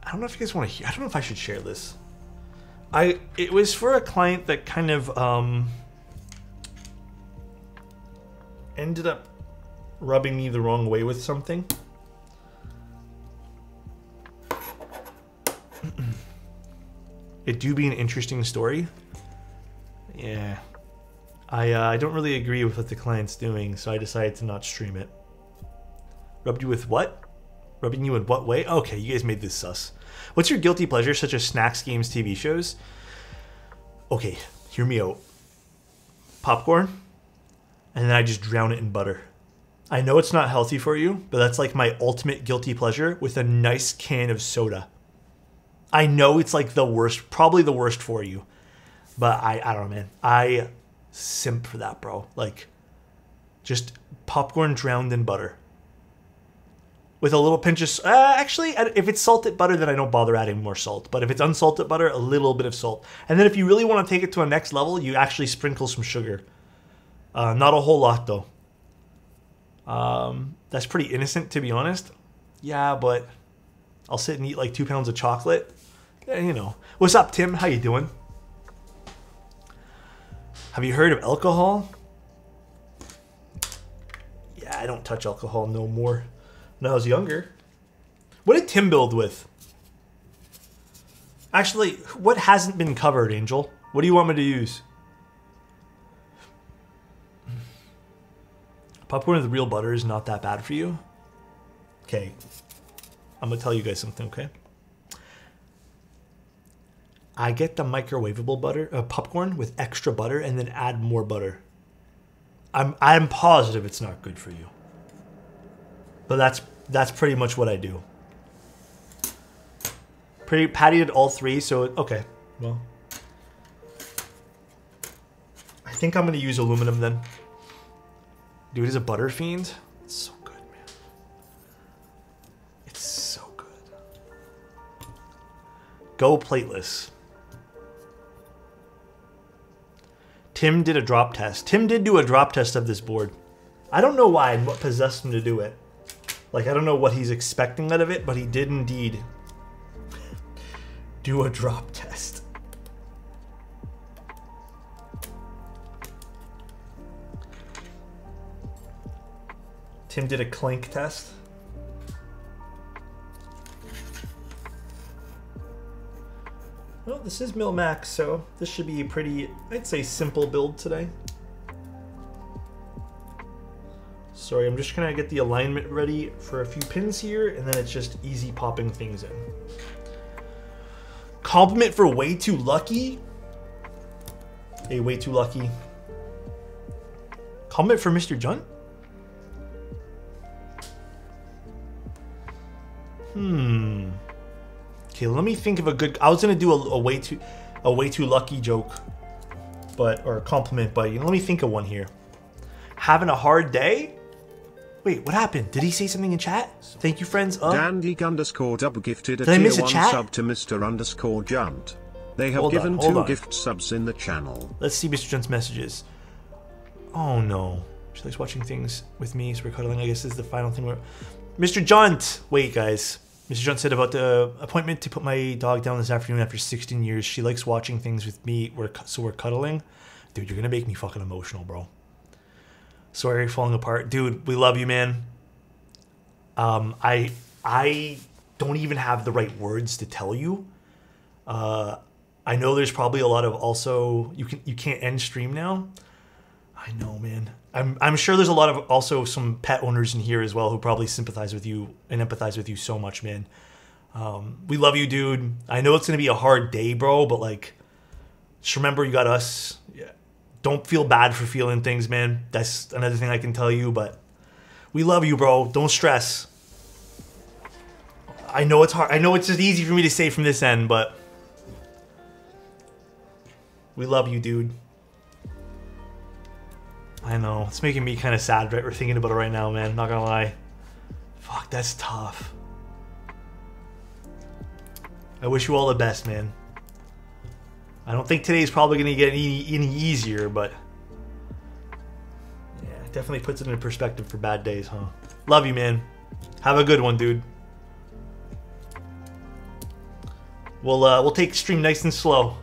I don't know if you guys want to hear. I don't know if I should share this. It was for a client that kind of ended up rubbing me the wrong way with something. It do be an interesting story. Yeah. I don't really agree with what the client's doing, so I decided to not stream it. Rubbed you with what? Rubbing you in what way? Okay, you guys made this sus. What's your guilty pleasure, such as snacks, games, TV shows? Okay, hear me out. Popcorn, and then I just drown it in butter. I know it's not healthy for you, but that's like my ultimate guilty pleasure with a nice can of soda. I know it's like the worst, probably the worst for you, but I don't know, man. I simp for that, bro. Like, just popcorn drowned in butter. With a little pinch of... actually, if it's salted butter, then I don't bother adding more salt. But if it's unsalted butter, a little bit of salt. And then if you really want to take it to a next level, you actually sprinkle some sugar. Not a whole lot, though. That's pretty innocent, to be honest. Yeah, but I'll sit and eat like 2 pounds of chocolate. Yeah, you know. What's up, Tim? How you doing? Have you heard of alcohol? Yeah, I don't touch alcohol no more. When I was younger. What did Tim build with? Actually, what hasn't been covered, Angel? What do you want me to use? Popcorn with real butter is not that bad for you. Okay. I'm going to tell you guys something, okay? I get the microwavable butter, popcorn with extra butter and then add more butter. I'm positive it's not good for you. But that's pretty much what I do. Patty did all three, so okay. Well, I think I'm gonna use aluminum then. Dude is a butter fiend. It's so good, man. It's so good. Go plateless. Tim did a drop test. Tim did do a drop test of this board. I don't know why and what possessed him to do it. Like, I don't know what he's expecting out of it, but he did indeed do a drop test. Tim did a clink test. Well, this is Mil Max, so this should be a pretty, I'd say, simple build today. Sorry, I'm just gonna get the alignment ready for a few pins here, and then it's just easy popping things in. Compliment for way too lucky. Hey, way too lucky. Compliment for Mr. Junt? Okay, let me think of a good. I was gonna do a way too lucky joke, or compliment, but let me think of one here. Having a hard day? Wait, what happened? Did he say something in chat? Thank you, friends. Dandy_dub gifted a Did I miss tier a 1 chat? sub to Mr_Junt. They have given 2 gift subs in the channel. Let's see Mr. Junt's messages. Oh no. She likes watching things with me, so we're cuddling. I guess this is the final thing. Mr. Junt! Wait, guys. Mr. Junt said about the appointment to put my dog down this afternoon after 16 years. She likes watching things with me, so we're cuddling. Dude, you're gonna make me fucking emotional, bro. Sorry, falling apart. Dude, we love you, man. I don't even have the right words to tell you. I know there's probably a lot of also you can't end stream now. I know, man. I'm sure there's a lot of also some pet owners in here as well who probably sympathize with you and empathize with you so much, man. We love you, dude. I know it's gonna be a hard day, bro, but like, just remember you got us. Yeah. Don't feel bad for feeling things, man. That's another thing I can tell you, but we love you, bro. Don't stress. I know it's hard. I know it's just easy for me to say from this end, but we love you, dude. I know. It's making me kind of sad, right? We're thinking about it right now, man. Not gonna lie. Fuck, that's tough. I wish you all the best, man. I don't think today's probably gonna get any easier, but yeah, it definitely puts it in perspective for bad days, huh? Love you, man. Have a good one, dude. We'll take stream nice and slow.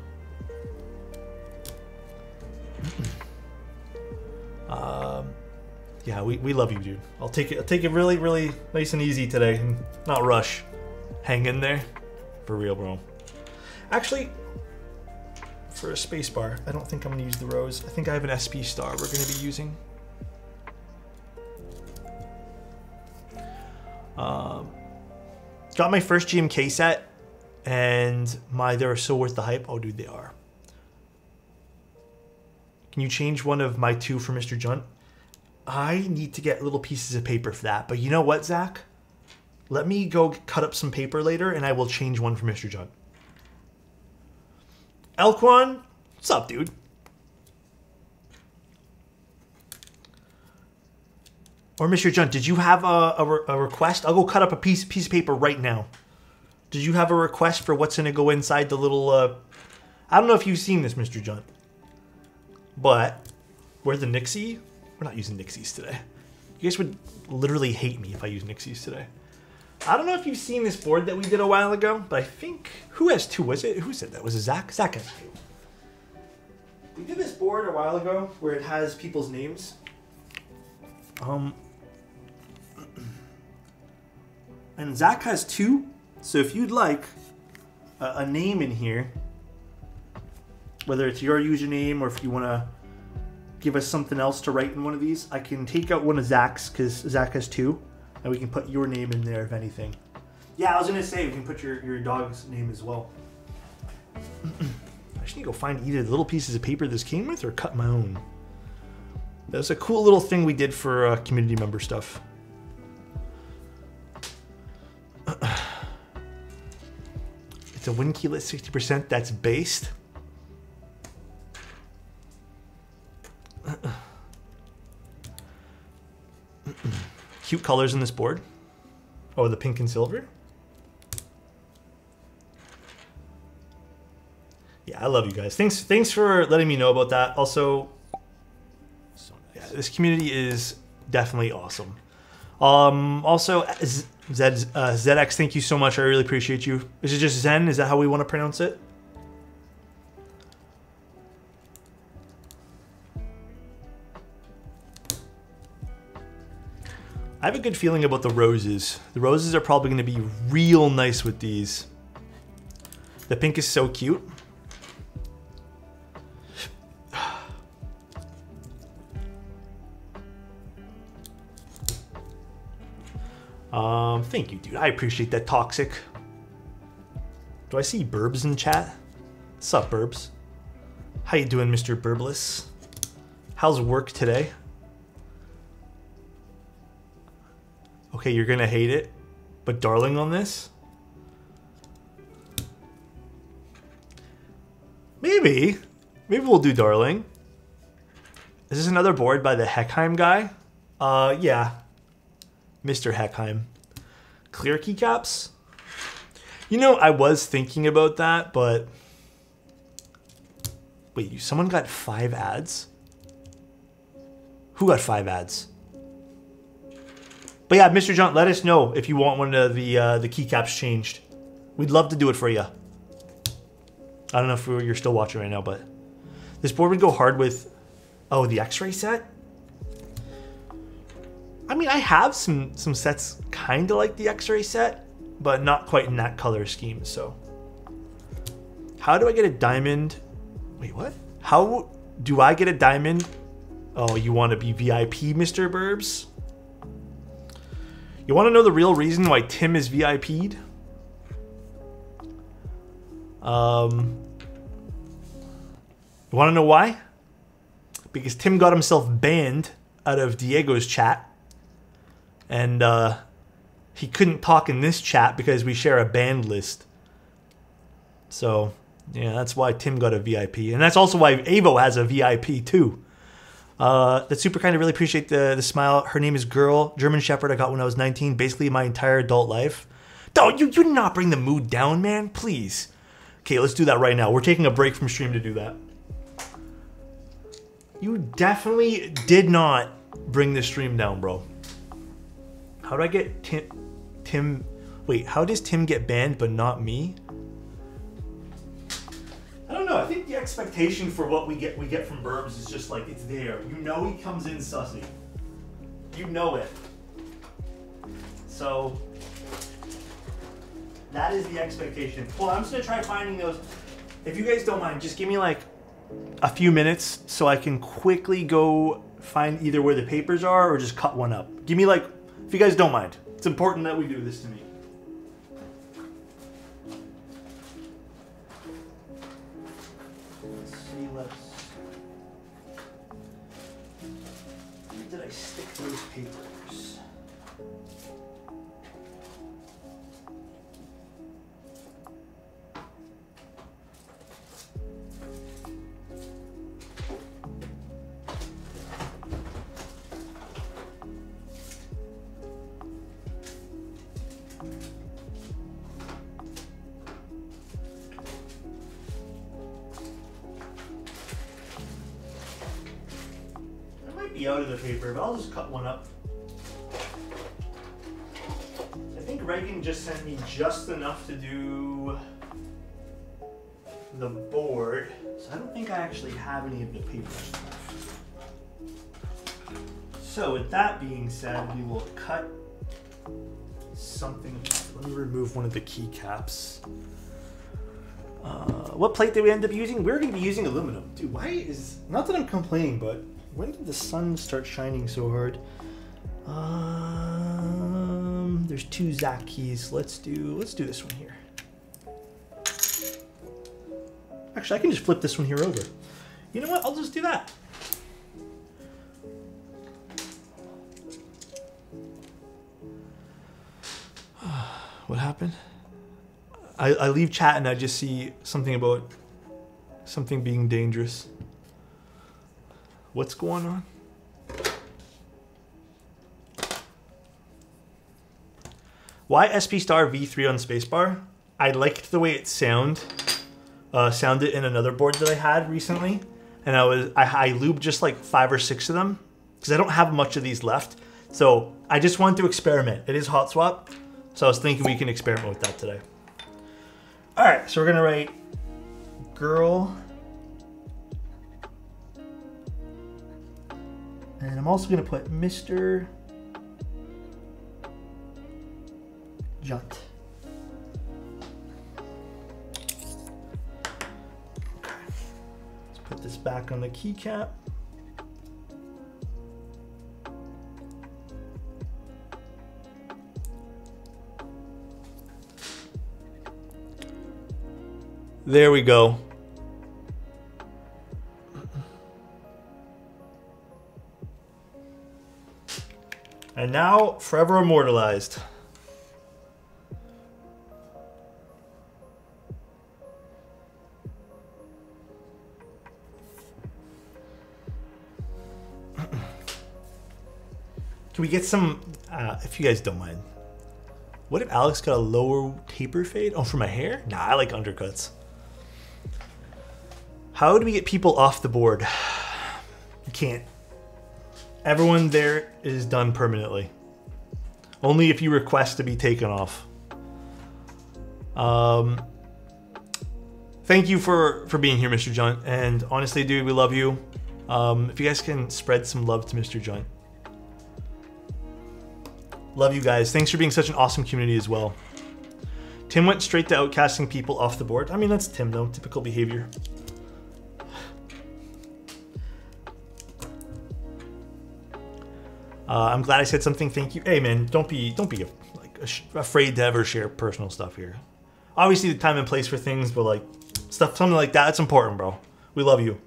Yeah, we love you, dude. I'll take it really, really nice and easy today, and not rush. Hang in there, for real, bro. Actually, for a space bar, I don't think I'm gonna use the rose. I think I have an SP star we're gonna be using. Got my first GMK set, and they're so worth the hype. Oh, dude, they are. Can you change one of my 2 for Mr. Junt? I need to get little pieces of paper for that. But you know what, Zach? Let me go cut up some paper later, and I will change one for Mr. Junt. Elquan, what's up, dude? Or Mr. Junt, did you have a request? I'll go cut up a piece of paper right now. Did you have a request for what's going to go inside the little... I don't know if you've seen this, Mr. Junt. But, where's the Nixie? We're not using Nixies today. You guys would literally hate me if I use Nixies today. I don't know if you've seen this board that we did a while ago, but I think... Who has 2? Was it? Who said that? Was it Zach? Zach has 2. We did this board a while ago where it has people's names. And Zach has 2. So if you'd like a name in here, whether it's your username or if you want to give us something else to write in one of these, I can take out one of Zach's because Zach has 2, and we can put your name in there if anything. Yeah, I was going to say we can put your dog's name as well. I just need to go find either the little pieces of paper this came with or cut my own. That was a cool little thing we did for community member stuff. It's a win keel at 60%. That's based. Cute colors in this board. Oh, the pink and silver. Yeah, I love you guys. Thanks for letting me know about that. Also, so nice. Yeah, this community is definitely awesome. Also, ZX, thank you so much. I really appreciate you. Is it just Zen? Is that how we want to pronounce it? I have a good feeling about the roses. The roses are probably going to be real nice with these. The pink is so cute. Thank you, dude. I appreciate that, Toxic. Do I see Burbs in chat? What's up, Burbs? How you doing, Mr. Burbless? How's work today? Okay, you're gonna hate it, but darling on this? Maybe we'll do darling. Is this another board by the Heckheim guy? Yeah. Mr. Heckheim. Clear keycaps? You know, I was thinking about that, but... Wait, someone got 5 ads? Who got 5 ads? But yeah, Mr. John, let us know if you want one of the keycaps changed. We'd love to do it for you. I don't know if you're still watching right now, but... This board would go hard with... Oh, the X-ray set? I mean, I have some sets kind of like the X-ray set, but not quite in that color scheme, so. How do I get a diamond? Wait, what? How do I get a diamond? Oh, you want to be VIP, Mr. Burbs? You want to know the real reason why Tim is VIP'd? You want to know why? Because Tim got himself banned out of Diego's chat. And he couldn't talk in this chat because we share a banned list. So, yeah, that's why Tim got a VIP. And that's also why Avo has a VIP too. That's super kind. I really appreciate the smile. Her name is Girl. German Shepherd I got when I was 19. Basically my entire adult life. Don't you not bring the mood down, man. Please. Okay, let's do that right now. We're taking a break from stream to do that. You definitely did not bring the stream down, bro. How do I get Tim? Wait, how does Tim get banned but not me? I don't know. I think the expectation for what we get from Burbs is just like it's there. You know he comes in sussy. You know it. So that is the expectation. Well, I'm just gonna try finding those. If you guys don't mind, just give me like a few minutes so I can quickly go find either where the papers are or just cut one up. Give me like, if you guys don't mind. It's important that we do this to me. Let's see, where did I stick those papers? Be out of the paper, but I'll just cut one up. I think Reagan just sent me just enough to do the board, so I don't think I actually have any of the papers left. So with that being said, we will cut something. Let me remove one of the keycaps. What plate did we end up using? We're going to be using aluminum. Dude, why is... Not that I'm complaining, but when did the sun start shining so hard? There's two Zach keys. Let's do this one here. Actually, I can just flip this one here over. You know what? I'll just do that. What happened? I leave chat and I just see something about something being dangerous. What's going on? Why SP star V3 on spacebar? I liked the way it sounded in another board that I had recently, and I lubed just like 5 or 6 of them because I don't have much of these left. So I just wanted to experiment. It is hot swap, so I was thinking we can experiment with that today. All right, so we're gonna write girl. And I'm also going to put Mr. Junt. Okay. Let's put this back on the keycap. There we go. And now, forever immortalized. Can we get some, if you guys don't mind, what if Alex got a lower taper fade? Oh, for my hair? Nah, I like undercuts. How do we get people off the board? You can't. Everyone there is done permanently. Only if you request to be taken off. Thank you for being here, Mr. Junt. And honestly, dude, we love you. If you guys can spread some love to Mr. Junt. Love you guys. Thanks for being such an awesome community as well. Tim went straight to outcasting people off the board. I mean, that's Tim though, typical behavior. I'm glad I said something. Thank you. Hey man, don't be like afraid to ever share personal stuff here. Obviously, the time and place for things, but like something like that, it's important, bro. We love you.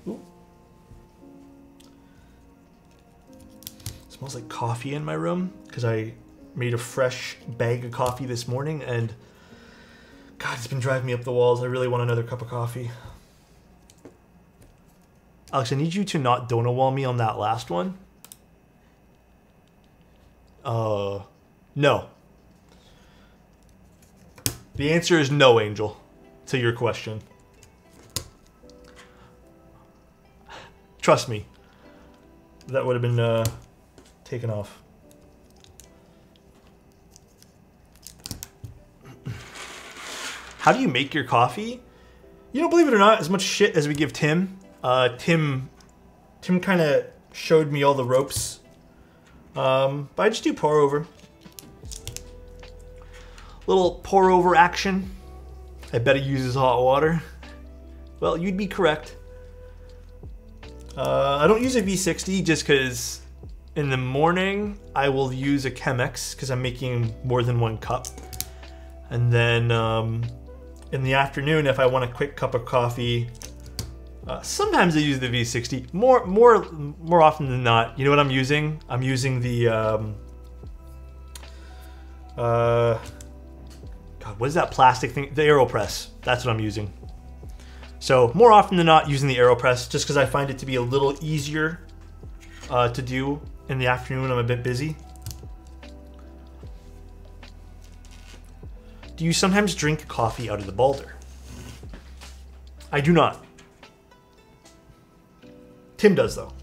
Ooh. Smells like coffee in my room because I made a fresh bag of coffee this morning, and God, it's been driving me up the walls. I really want another cup of coffee. Alex, I need you to not donut wall me on that last one. No. The answer is no, Angel, to your question. Trust me. That would have been taken off. How do you make your coffee? You know, believe it or not, as much shit as we give Tim, Tim kind of showed me all the ropes But I just do pour over. Little pour over action. I bet it uses hot water. Well, you'd be correct. I don't use a V60 just because in the morning I will use a Chemex because I'm making more than one cup. And then in the afternoon, if I want a quick cup of coffee, sometimes I use the V60. More often than not, you know what I'm using? I'm using the God, what is that plastic thing? The AeroPress. That's what I'm using. So more often than not, using the AeroPress just because I find it to be a little easier to do in the afternoon when I'm a bit busy. Do you sometimes drink coffee out of the Baldr? I do not. Tim does though.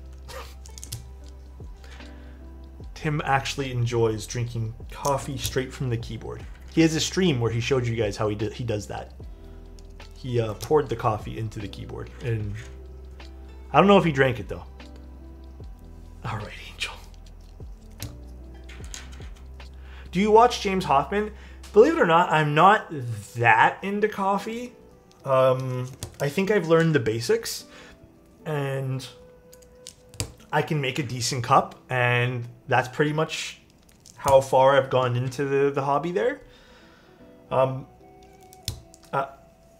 Tim actually enjoys drinking coffee straight from the keyboard. He has a stream where he showed you guys how he does that. He poured the coffee into the keyboard, and I don't know if he drank it though. All right, Angel. Do you watch James Hoffman? Believe it or not, I'm not that into coffee. I think I've learned the basics, and I can make a decent cup, and that's pretty much how far I've gone into the hobby there.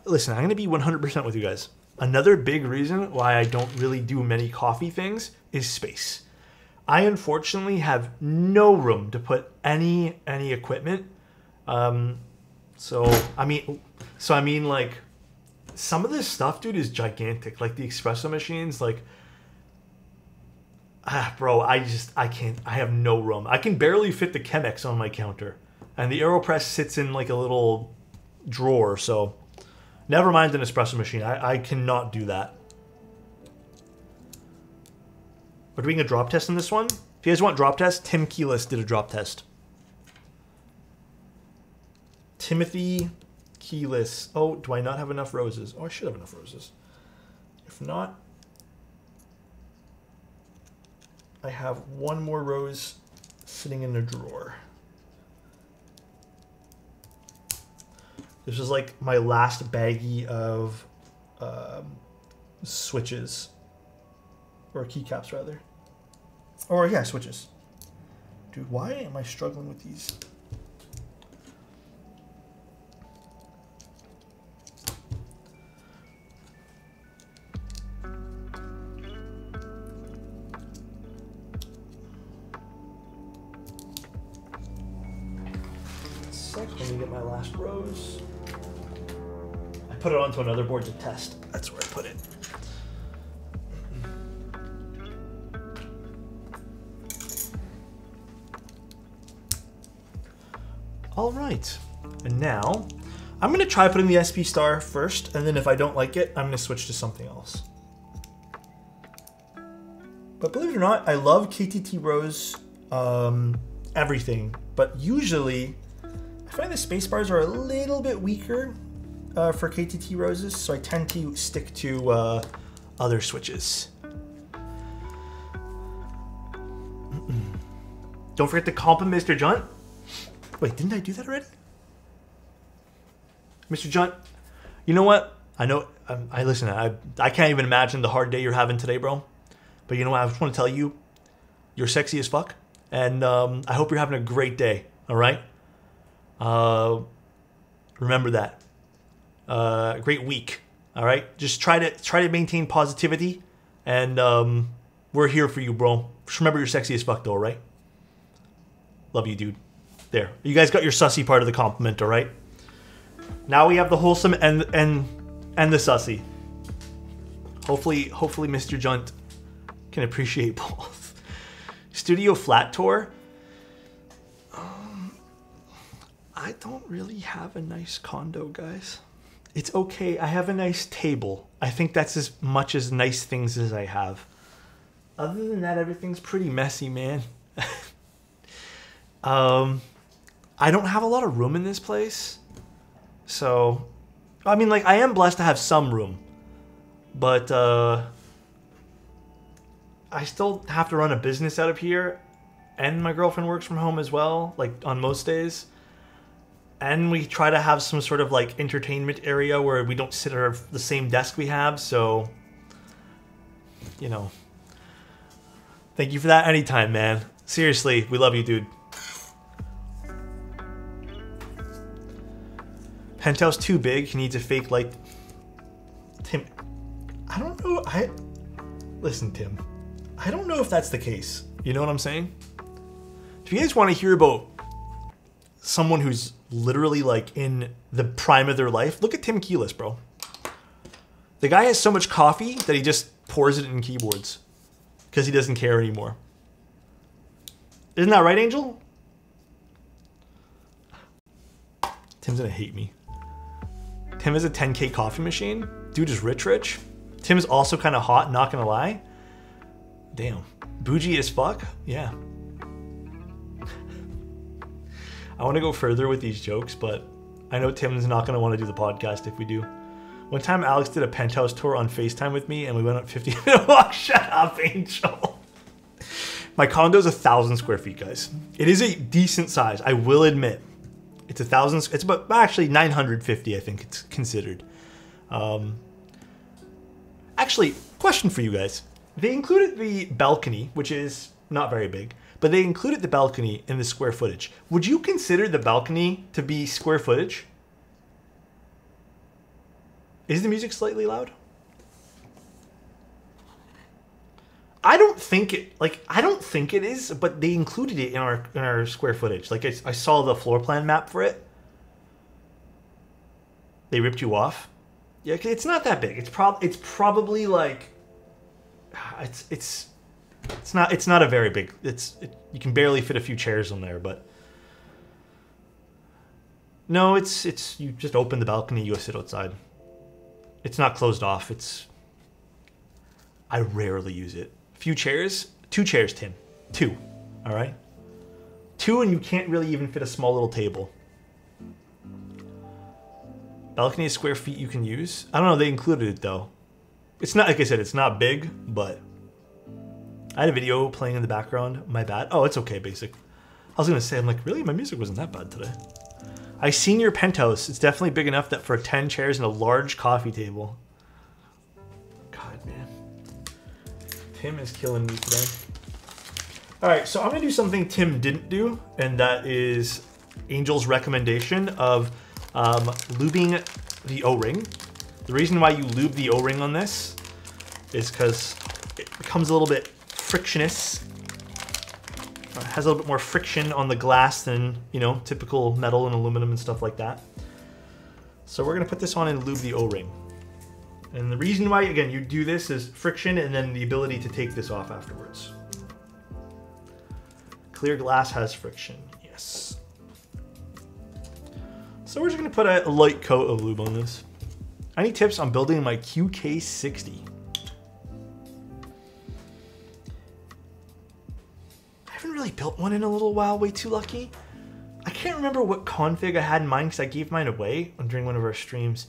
Listen, I'm going to be 100% with you guys. Another big reason why I don't really do many coffee things is space. I unfortunately have no room to put any equipment. So I mean, like, some of this stuff, dude, is gigantic. Like the espresso machines, like, bro, I can't. I have no room. I can barely fit the Chemex on my counter, and the AeroPress sits in like a little drawer. So. Never mind an espresso machine. I cannot do that. We're doing a drop test on this one. If you guys want drop test, Tim Keyless did a drop test. Timothy Keyless. Oh, do I not have enough roses? Oh, I should have enough roses. If not, I have one more rose sitting in a drawer. This is like my last baggie of switches. Or keycaps, rather. Or, yeah, switches. Dude, why am I struggling with these? Let me get my last rose. I put it onto another board to test. That's where I put it. All right, and now I'm gonna try putting the SP star first, and then if I don't like it, I'm gonna switch to something else. But believe it or not, I love KTT Rose everything, but usually I find the space bars are a little bit weaker for KTT Roses, so I tend to stick to other switches. Don't forget to compliment Mr. Junt. Wait, didn't I do that already? Mr. Junt, you know what? I know, listen, I can't even imagine the hard day you're having today, bro. But you know what? I just want to tell you, you're sexy as fuck. And I hope you're having a great day, all right? Remember that. Great week, all right? Just try to maintain positivity. And we're here for you, bro. Just remember you're sexy as fuck, though, all right? Love you, dude. There. You guys got your sussy part of the compliment, all right? Now we have the wholesome and the sussy. Hopefully Mr. Junt can appreciate both. Studio flat tour. I don't really have a nice condo, guys. It's okay. I have a nice table. I think that's as much as nice things as I have. Other than that, everything's pretty messy, man. I don't have a lot of room in this place. So, I mean, like, I am blessed to have some room. But, I still have to run a business out of here. and my girlfriend works from home as well, like on most days. And we try to have some sort of like entertainment area where we don't sit at the same desk we have. So, you know, thank you for that anytime, man. Seriously, we love you, dude. Penthouse too big. He needs a fake light. Tim, I don't know. Listen, Tim. I don't know if that's the case. You know what I'm saying? If you guys want to hear about someone who's literally like in the prime of their life, look at Tim Keyless, bro. The guy has so much coffee that he just pours it in keyboards because he doesn't care anymore. Isn't that right, Angel? Tim's gonna hate me. Tim has a 10K coffee machine. Dude is rich. Tim's also kind of hot, not gonna lie. Damn. Bougie as fuck? Yeah. I want to go further with these jokes, but I know Tim's not going to want to do the podcast if we do. One time Alex did a penthouse tour on FaceTime with me and we went up 50-minute walk. Shut up, Angel. My condo is 1,000 square feet, guys. It is a decent size, I will admit. It's 1,000, it's about actually 950, I think it's considered. Actually, question for you guys. They included the balcony, which is not very big, but they included the balcony in the square footage. Would you consider the balcony to be square footage? Is the music slightly loud? I don't think it is, but they included it in our square footage. Like I saw the floor plan map for it. They ripped you off. Yeah, it's not that big. It's probably like it's not a very big. You can barely fit a few chairs on there, but no, it's you just open the balcony, you go sit outside. It's not closed off. I rarely use it. Few chairs, 2 chairs, Tim. 2, all right? 2, and you can't really even fit a small little table. Balcony is square feet you can use. I don't know, they included it though. It's not, like I said, it's not big, but I had a video playing in the background. My bad. Oh, it's okay, basic. I was gonna say, I'm like, really? My music wasn't that bad today. I seen your penthouse. It's definitely big enough that for 10 chairs and a large coffee table. God, man. Tim is killing me today. All right, so I'm gonna do something Tim didn't do, and that is Angel's recommendation of lubing the O-ring. The reason why you lube the O-ring on this is because it becomes a little bit frictionous. It has a little bit more friction on the glass than, you know, typical metal and aluminum and stuff like that. So we're gonna put this on and lube the O-ring. And the reason why, again, you do this is friction and then the ability to take this off afterwards. Clear glass has friction, yes. So we're just gonna put a light coat of lube on this. Any tips on building my QK60? I haven't really built one in a little while, way too lucky. I can't remember what config I had in mind because I gave mine away during one of our streams.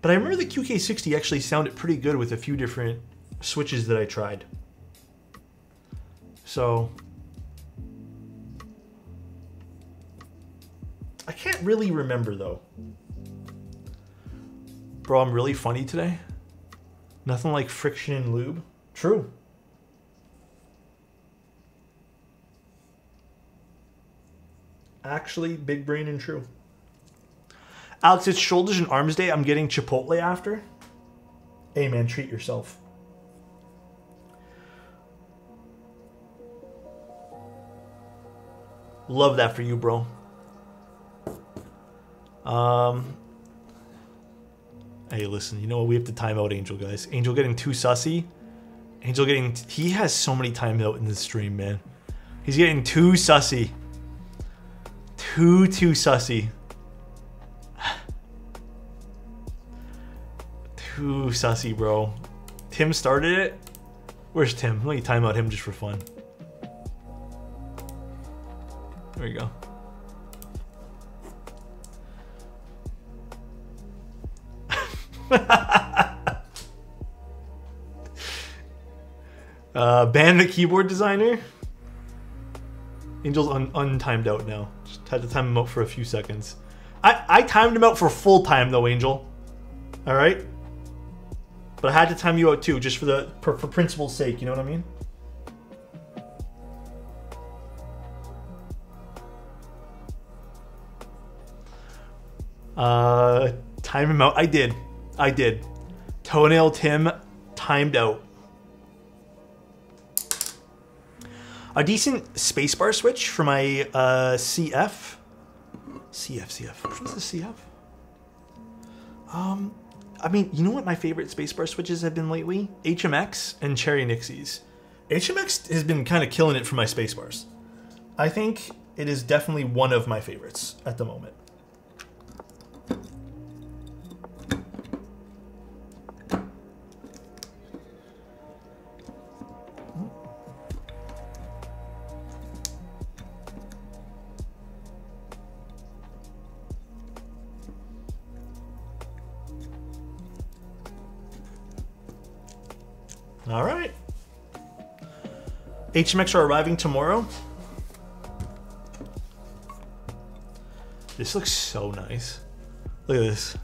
But I remember the QK60 actually sounded pretty good with a few different switches that I tried. So I can't really remember though. Bro, I'm really funny today. Nothing like friction and lube. True. Actually, big brain and true. Alex, it's shoulders and arms day. I'm getting Chipotle after. Hey man, treat yourself. Love that for you, bro. Hey, listen, you know what? We have to time out Angel, guys. Angel getting too sussy. Angel getting... He has so many time out in this stream, man. He's getting too sussy. Too sussy. Too sussy, bro. Tim started it. Where's Tim? Let me time out him just for fun. There we go. Ban the keyboard designer. Angel's untimed out now. Just had to time him out for a few seconds. I timed him out for full time though, Angel. All right. But I had to time you out too, just for principle's sake. You know what I mean? Time him out. I did. Toenail Tim timed out. A decent spacebar switch for my CF. CF. Which one's the CF? I mean, you know what my favorite spacebar switches have been lately? HMX and Cherry Nixies. HMX has been kind of killing it for my spacebars. I think it is definitely one of my favorites at the moment. All right. HMX are arriving tomorrow. This looks so nice. Look at this.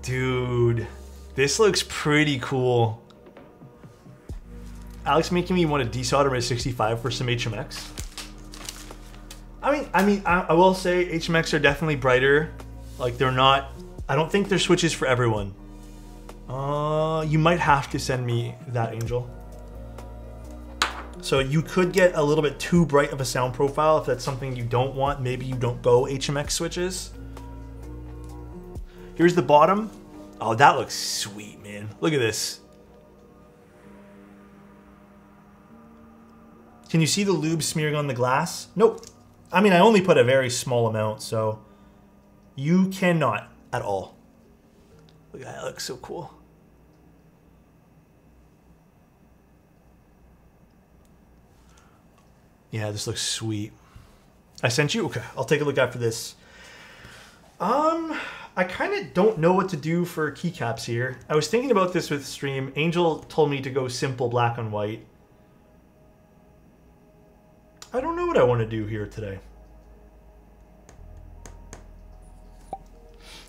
Dude, this looks pretty cool. Alex making me want to desolder my 65 for some HMX. I will say HMX are definitely brighter. Like they're not, I don't think they're switches for everyone. You might have to send me that, Angel. So you could get a little bit too bright of a sound profile if that's something you don't want. Maybe you don't go HMX switches. Here's the bottom. Oh, that looks sweet, man. Look at this. Can you see the lube smearing on the glass? Nope. I mean, I only put a very small amount, so you cannot at all. Look at that, looks so cool. Yeah, this looks sweet. I sent you? Okay, I'll take a look after this. I kind of don't know what to do for keycaps here. I was thinking about this with stream. Angel told me to go simple black on white. I don't know what I want to do here today.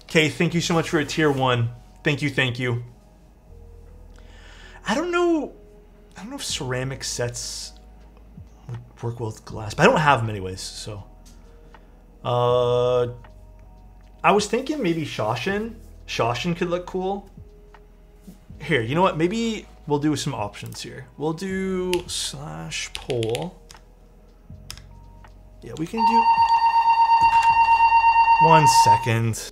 Okay, thank you so much for a tier 1. Thank you. I don't know if ceramic sets would work well with glass, but I don't have them anyways, so. I was thinking maybe Shoshin. Shoshin could look cool. Here, you know what? Maybe we'll do some options here. We'll do /poll. Yeah, we can do... 1 second.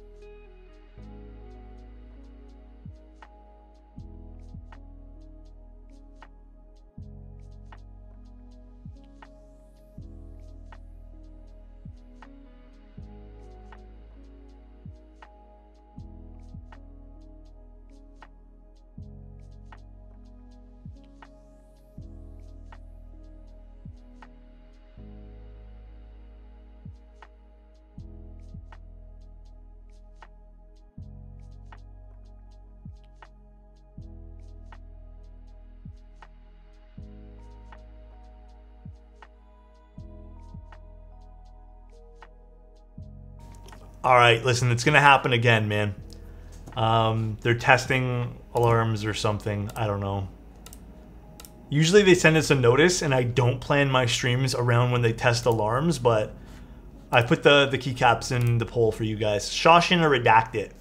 All right, listen, it's gonna happen again, man. They're testing alarms or something, I don't know. Usually they send us a notice and I don't plan my streams around when they test alarms, but I put the keycaps in the poll for you guys. Shoshin or redact it.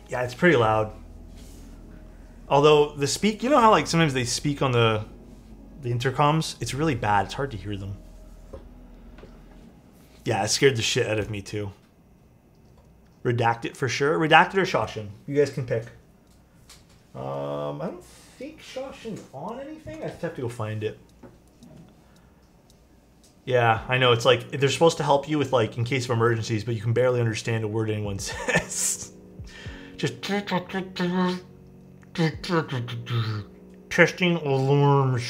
Yeah, it's pretty loud. Although the speak, you know how like sometimes they speak on the intercoms? It's really bad, it's hard to hear them. Yeah, it scared the shit out of me too. Redact it for sure. Redact it or Shoshin. You guys can pick. I don't think Shoshin's on anything. I just have to go find it. Yeah, I know. It's like they're supposed to help you with like in case of emergencies, but you can barely understand a word anyone says. Just testing alarms.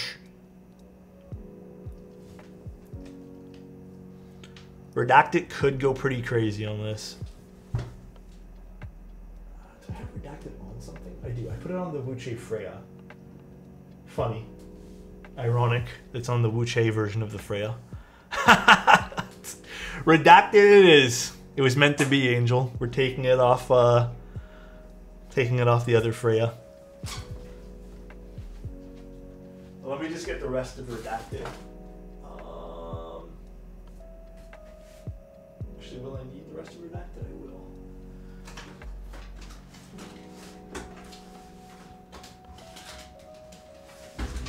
Redacted could go pretty crazy on this. Do I have Redacted on something? I do. I put it on the Wuche Freya. Funny. ironic. It's on the Wuche version of the Freya. Redacted it is. It was meant to be, Angel. We're taking it off the other Freya. Let me just get the rest of Redacted. Actually, will I need the rest of Redacted? I will.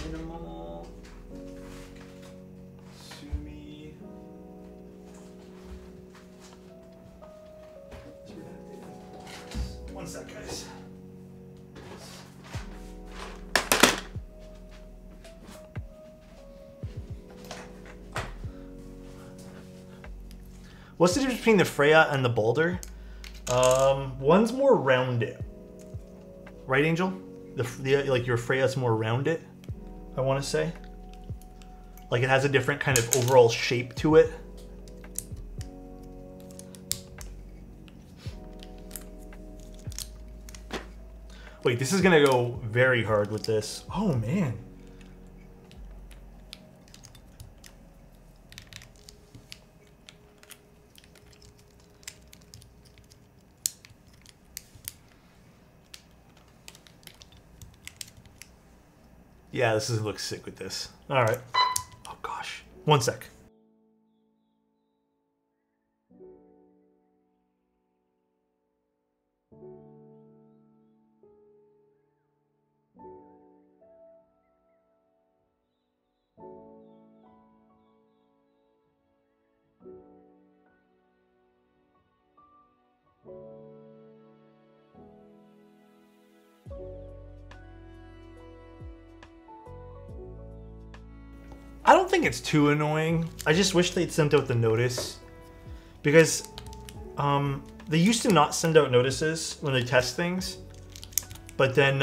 Minimal. Sumi. One sec, guys. What's the difference between the Freya and the Baldr? One's more rounded, right, Angel? Like your Freya's more rounded, I want to say. Like it has a different kind of overall shape to it. Wait, this is gonna go very hard with this. Oh man. Yeah, this is looks sick with this. All right. Oh gosh. One sec. I don't think it's too annoying. I just wish they'd sent out the notice, because they used to not send out notices when they test things, but then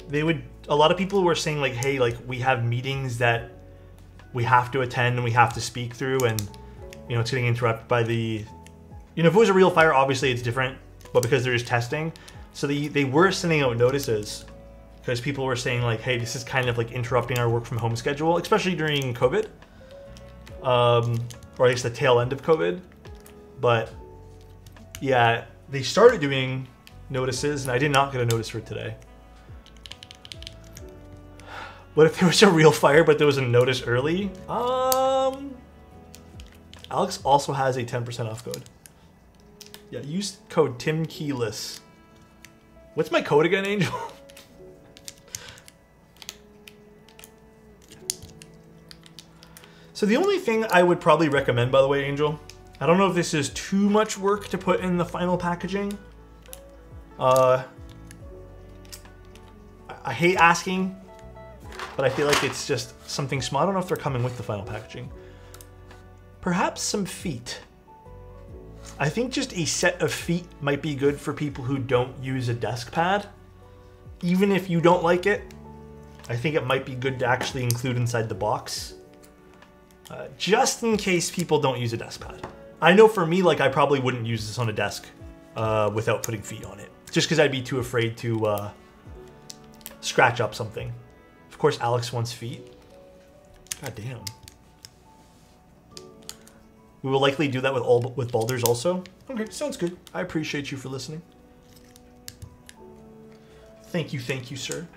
they would. A lot of people were saying like, "Hey, like we have meetings that we have to attend and we have to speak through, and you know it's getting interrupted by the, you know, if it was a real fire, obviously it's different, but because they're just testing, so they were sending out notices." Because people were saying like, hey, this is kind of like interrupting our work from home schedule, especially during COVID, or at least the tail end of COVID. But yeah, they started doing notices, and I did not get a notice for today. What if there was a real fire, but there was a notice early? Alex also has a 10% off code. Yeah, use code TimKeyless. What's my code again, Angel? So the only thing I would probably recommend, by the way, Angel, I don't know if this is too much work to put in the final packaging. I hate asking, but I feel like it's just something small. I don't know if they're coming with the final packaging. Perhaps some feet. I think just a set of feet might be good for people who don't use a desk pad. Even if you don't like it, I think it might be good to actually include inside the box. Just in case people don't use a desk pad. I know for me, like I probably wouldn't use this on a desk without putting feet on it. Just because I'd be too afraid to scratch up something. Of course, Alex wants feet. God damn. We will likely do that with Baldrs also. Okay, sounds good. I appreciate you for listening. Thank you, sir.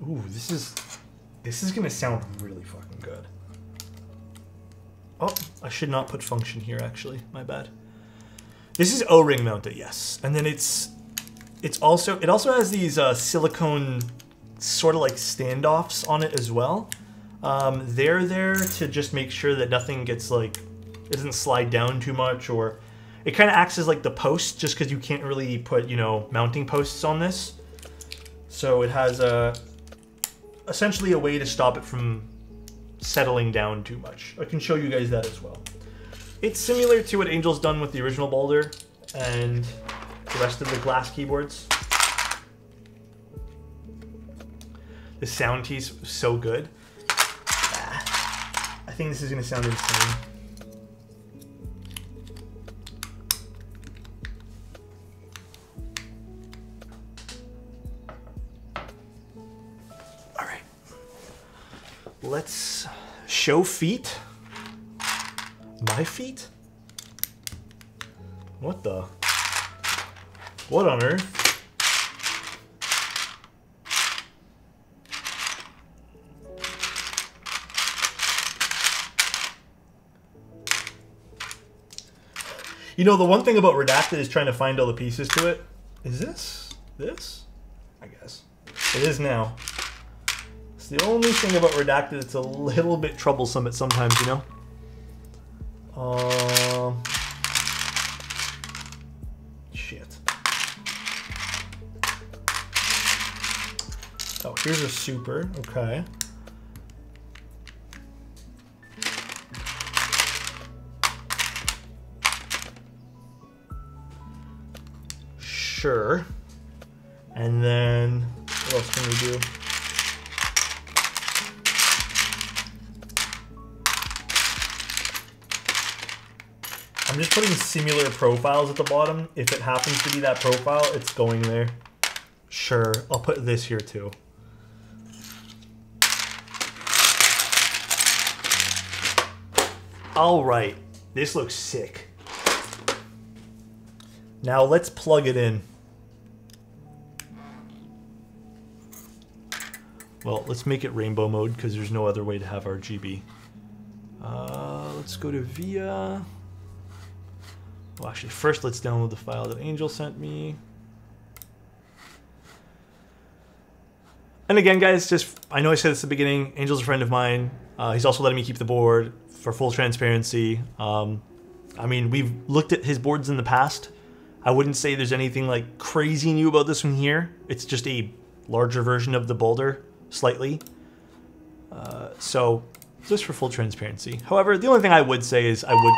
Ooh, this is gonna sound really fucking good. Oh, I should not put function here actually, my bad. This is O-ring mounted, yes. And then it also has these silicone sort of like standoffs on it as well. They're there to just make sure that nothing gets like, it doesn't slide down too much, or it kind of acts as like the post just because you can't really put, you know, mounting posts on this. So it has essentially a way to stop it from settling down too much. I can show you guys that as well. It's similar to what Angel's done with the original Baldr and the rest of the glass keyboards. The sound tee's so good. think this is gonna sound insane. All right, let's show feet. My feet? What the? What on earth? You know, the one thing about Redacted is trying to find all the pieces to it. Is this? I guess. It is now. It's the only thing about Redacted that's a little bit troublesome at sometimes, you know? Shit. Oh, here's a super. Okay. Sure. And then what else can we do? I'm just putting similar profiles at the bottom. If it happens to be that profile, it's going there. Sure, I'll put this here too. All right, this looks sick. Now let's plug it in. Well, let's make it rainbow mode because there's no other way to have RGB. Let's go to VIA. Well, actually, first let's download the file that Angel sent me. And again, guys, just I know I said this at the beginning. Angel's a friend of mine. He's also letting me keep the board for full transparency. I mean, we've looked at his boards in the past. I wouldn't say there's anything like crazy new about this one here. It's just a larger version of the Baldr, slightly. So just for full transparency. However, the only thing I would say is I would...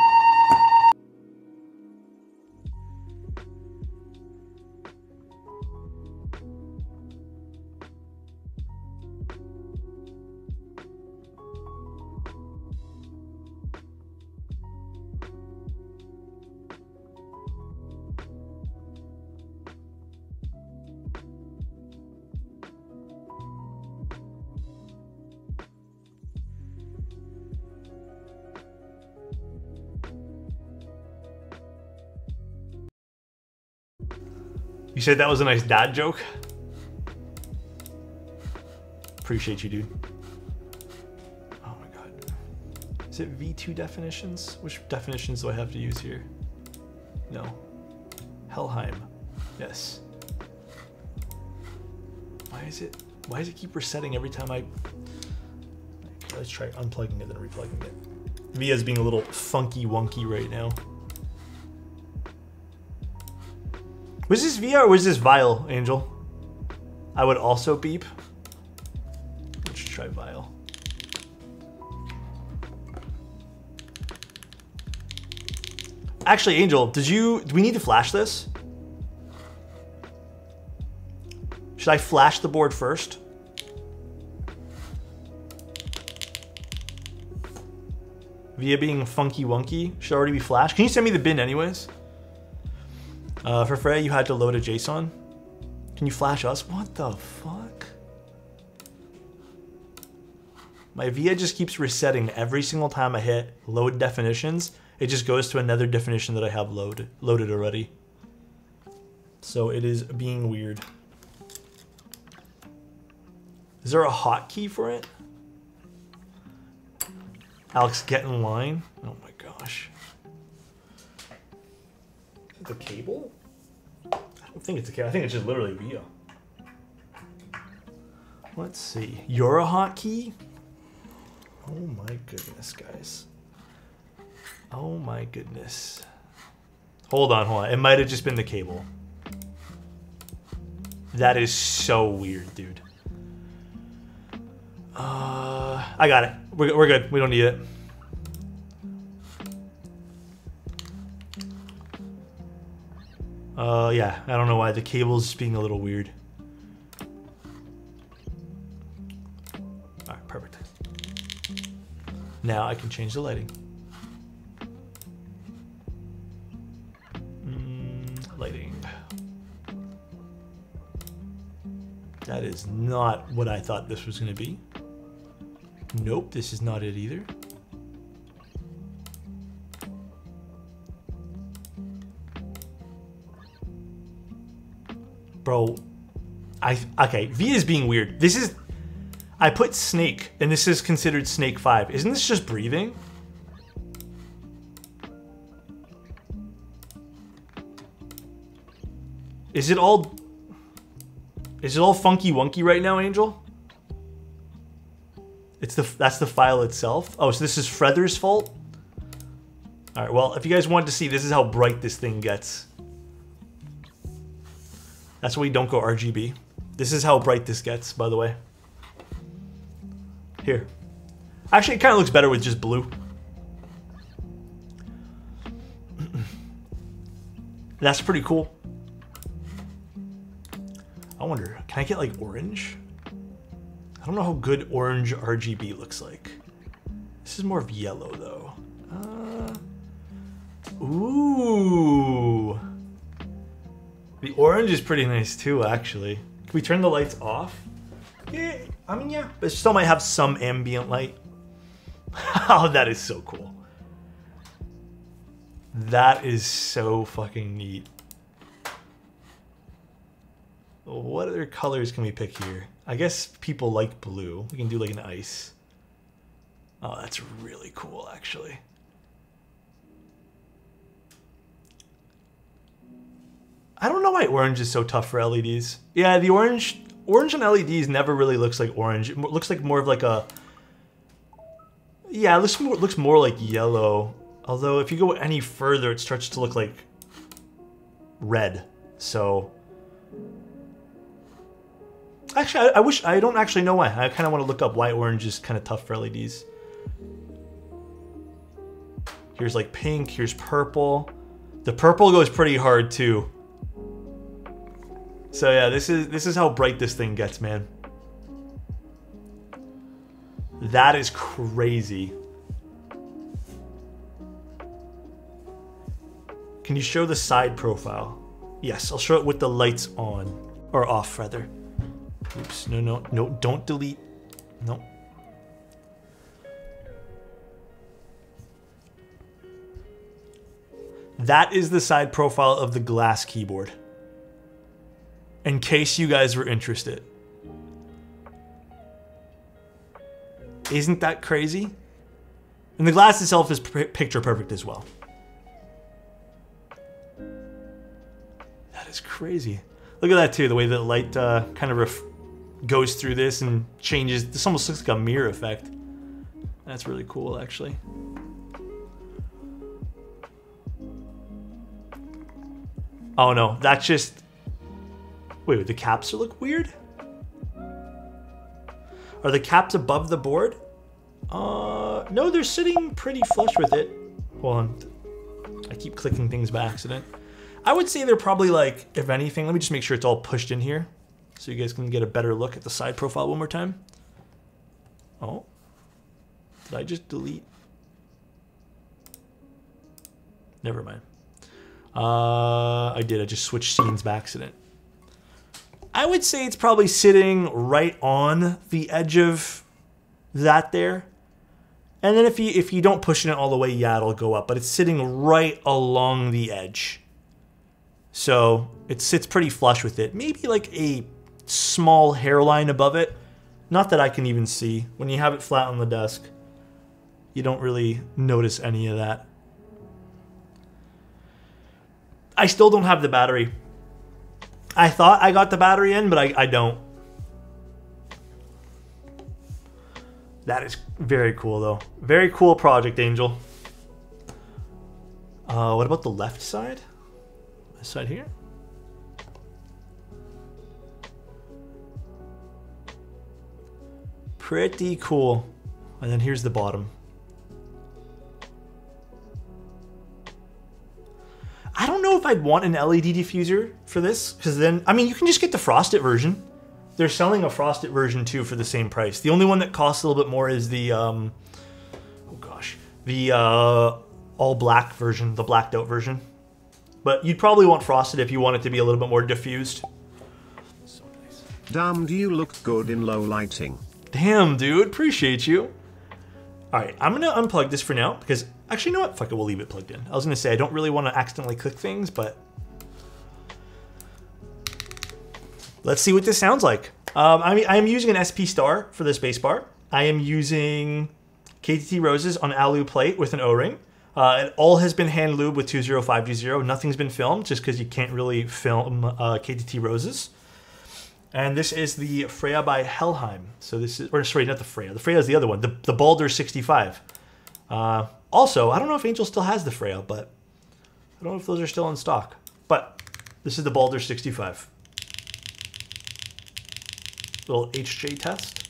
You said that was a nice dad joke? Appreciate you, dude. Oh my god. Is it V2 definitions? Which definitions do I have to use here? No. Helheim. Yes. Why does it keep resetting every time I... Let's try unplugging it and replugging it. Via's being a little funky wonky right now. Was this Via or was this Vile, Angel? I would also beep. Let's try Vile. Actually, Angel, do we need to flash this? Should I flash the board first? Via being funky wonky should already be flashed. Can you send me the bin anyways? For Freya, you had to load a JSON. Can you flash us? What the fuck? My VIA just keeps resetting every single time I hit load definitions. It just goes to another definition that I have loaded already. So it is being weird. Is there a hotkey for it? Alex, get in line. Oh my gosh. The cable? I don't think it's a cable. I think it's just literally VIA. Let's see. You're a hotkey? Oh my goodness, guys. Oh my goodness. Hold on. It might have just been the cable. That is so weird, dude. I got it. We're good. We don't need it. Yeah, I don't know why the cable's just being a little weird. Alright, perfect. Now I can change the lighting. Lighting. That is not what I thought this was going to be. Nope, this is not it either. Bro, okay, V is being weird. This is, I put snake, and this is considered snake 5. Isn't this just breathing? Is it all funky wonky right now, Angel? That's the file itself. Oh, so this is Feather's fault? All right, well, if you guys want to see, this is how bright this thing gets. That's why we don't go RGB. This is how bright this gets, by the way. Here. Actually, it kind of looks better with just blue. That's pretty cool. I wonder, can I get like orange? I don't know how good orange RGB looks like. This is more of yellow though. Ooh. The orange is pretty nice too, actually. Can we turn the lights off? Yeah, I mean, yeah. But it still might have some ambient light. Oh, that is so cool. That is so fucking neat. What other colors can we pick here? I guess people like blue. We can do like an ice. Oh, that's really cool, actually. I don't know why orange is so tough for LEDs. Yeah, the orange on LEDs never really looks like orange. It looks like more of like a... Yeah, it looks more like yellow. Although if you go any further, it starts to look like red. So... Actually, I don't actually know why. I kind of want to look up why orange is kind of tough for LEDs. Here's like pink, here's purple. The purple goes pretty hard too. So yeah, this is how bright this thing gets, man. That is crazy. Can you show the side profile? Yes, I'll show it with the lights on. Or off, rather. Oops, no, don't delete. No. That is the side profile of the glass keyboard. In case you guys were interested. Isn't that crazy? And the glass itself is picture perfect as well. That is crazy. Look at that too, the way the light kind of goes through this and changes. This almost looks like a mirror effect. That's really cool, actually. Oh no, that's just... Wait, the caps look weird? Are the caps above the board? No, they're sitting pretty flush with it. Hold on. I keep clicking things by accident. I would say they're probably like, if anything, let me just make sure it's all pushed in here so you guys can get a better look at the side profile one more time. Oh, did I just delete? Never mind. I did, I just switched scenes by accident. I would say it's probably sitting right on the edge of that there. And then if you don't push it all the way, yeah, it'll go up, but it's sitting right along the edge. So it sits pretty flush with it. Maybe like a small hairline above it. Not that I can even see. When you have it flat on the desk, you don't really notice any of that. I still don't have the battery. I thought I got the battery in, but I don't. That is very cool though. Very cool project, Angel. What about the left side? This side here? Pretty cool. And then here's the bottom. I don't know if I'd want an LED diffuser for this, because then, I mean, you can just get the frosted version. They're selling a frosted version too for the same price. The only one that costs a little bit more is the, the all black version, the blacked out version. But you'd probably want frosted if you want it to be a little bit more diffused. So nice. Damn, do you look good in low lighting? Damn, dude, appreciate you. All right, I'm gonna unplug this for now because actually, you know what? Fuck it, we'll leave it plugged in. I was gonna say I don't really want to accidentally click things, but let's see what this sounds like. I'm using an SP Star for the spacebar. I am using KTT Roses on alu plate with an O-ring. It all has been hand lubed with 20520. Nothing's been filmed just because you can't really film KTT Roses. And this is the Freya by Helheim. So this is, or sorry, not the Freya. The Freya is the other one, the Baldr65. Also, I don't know if Angel still has the Freya, but I don't know if those are still in stock. But this is the Baldr65. Little HJ test.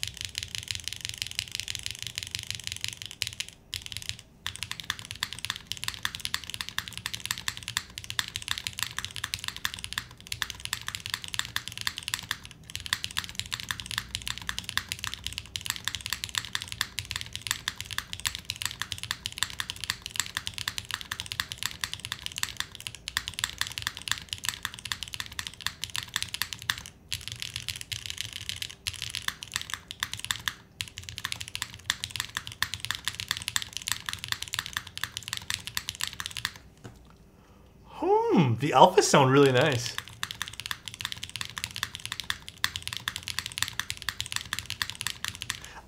The alphas sound really nice.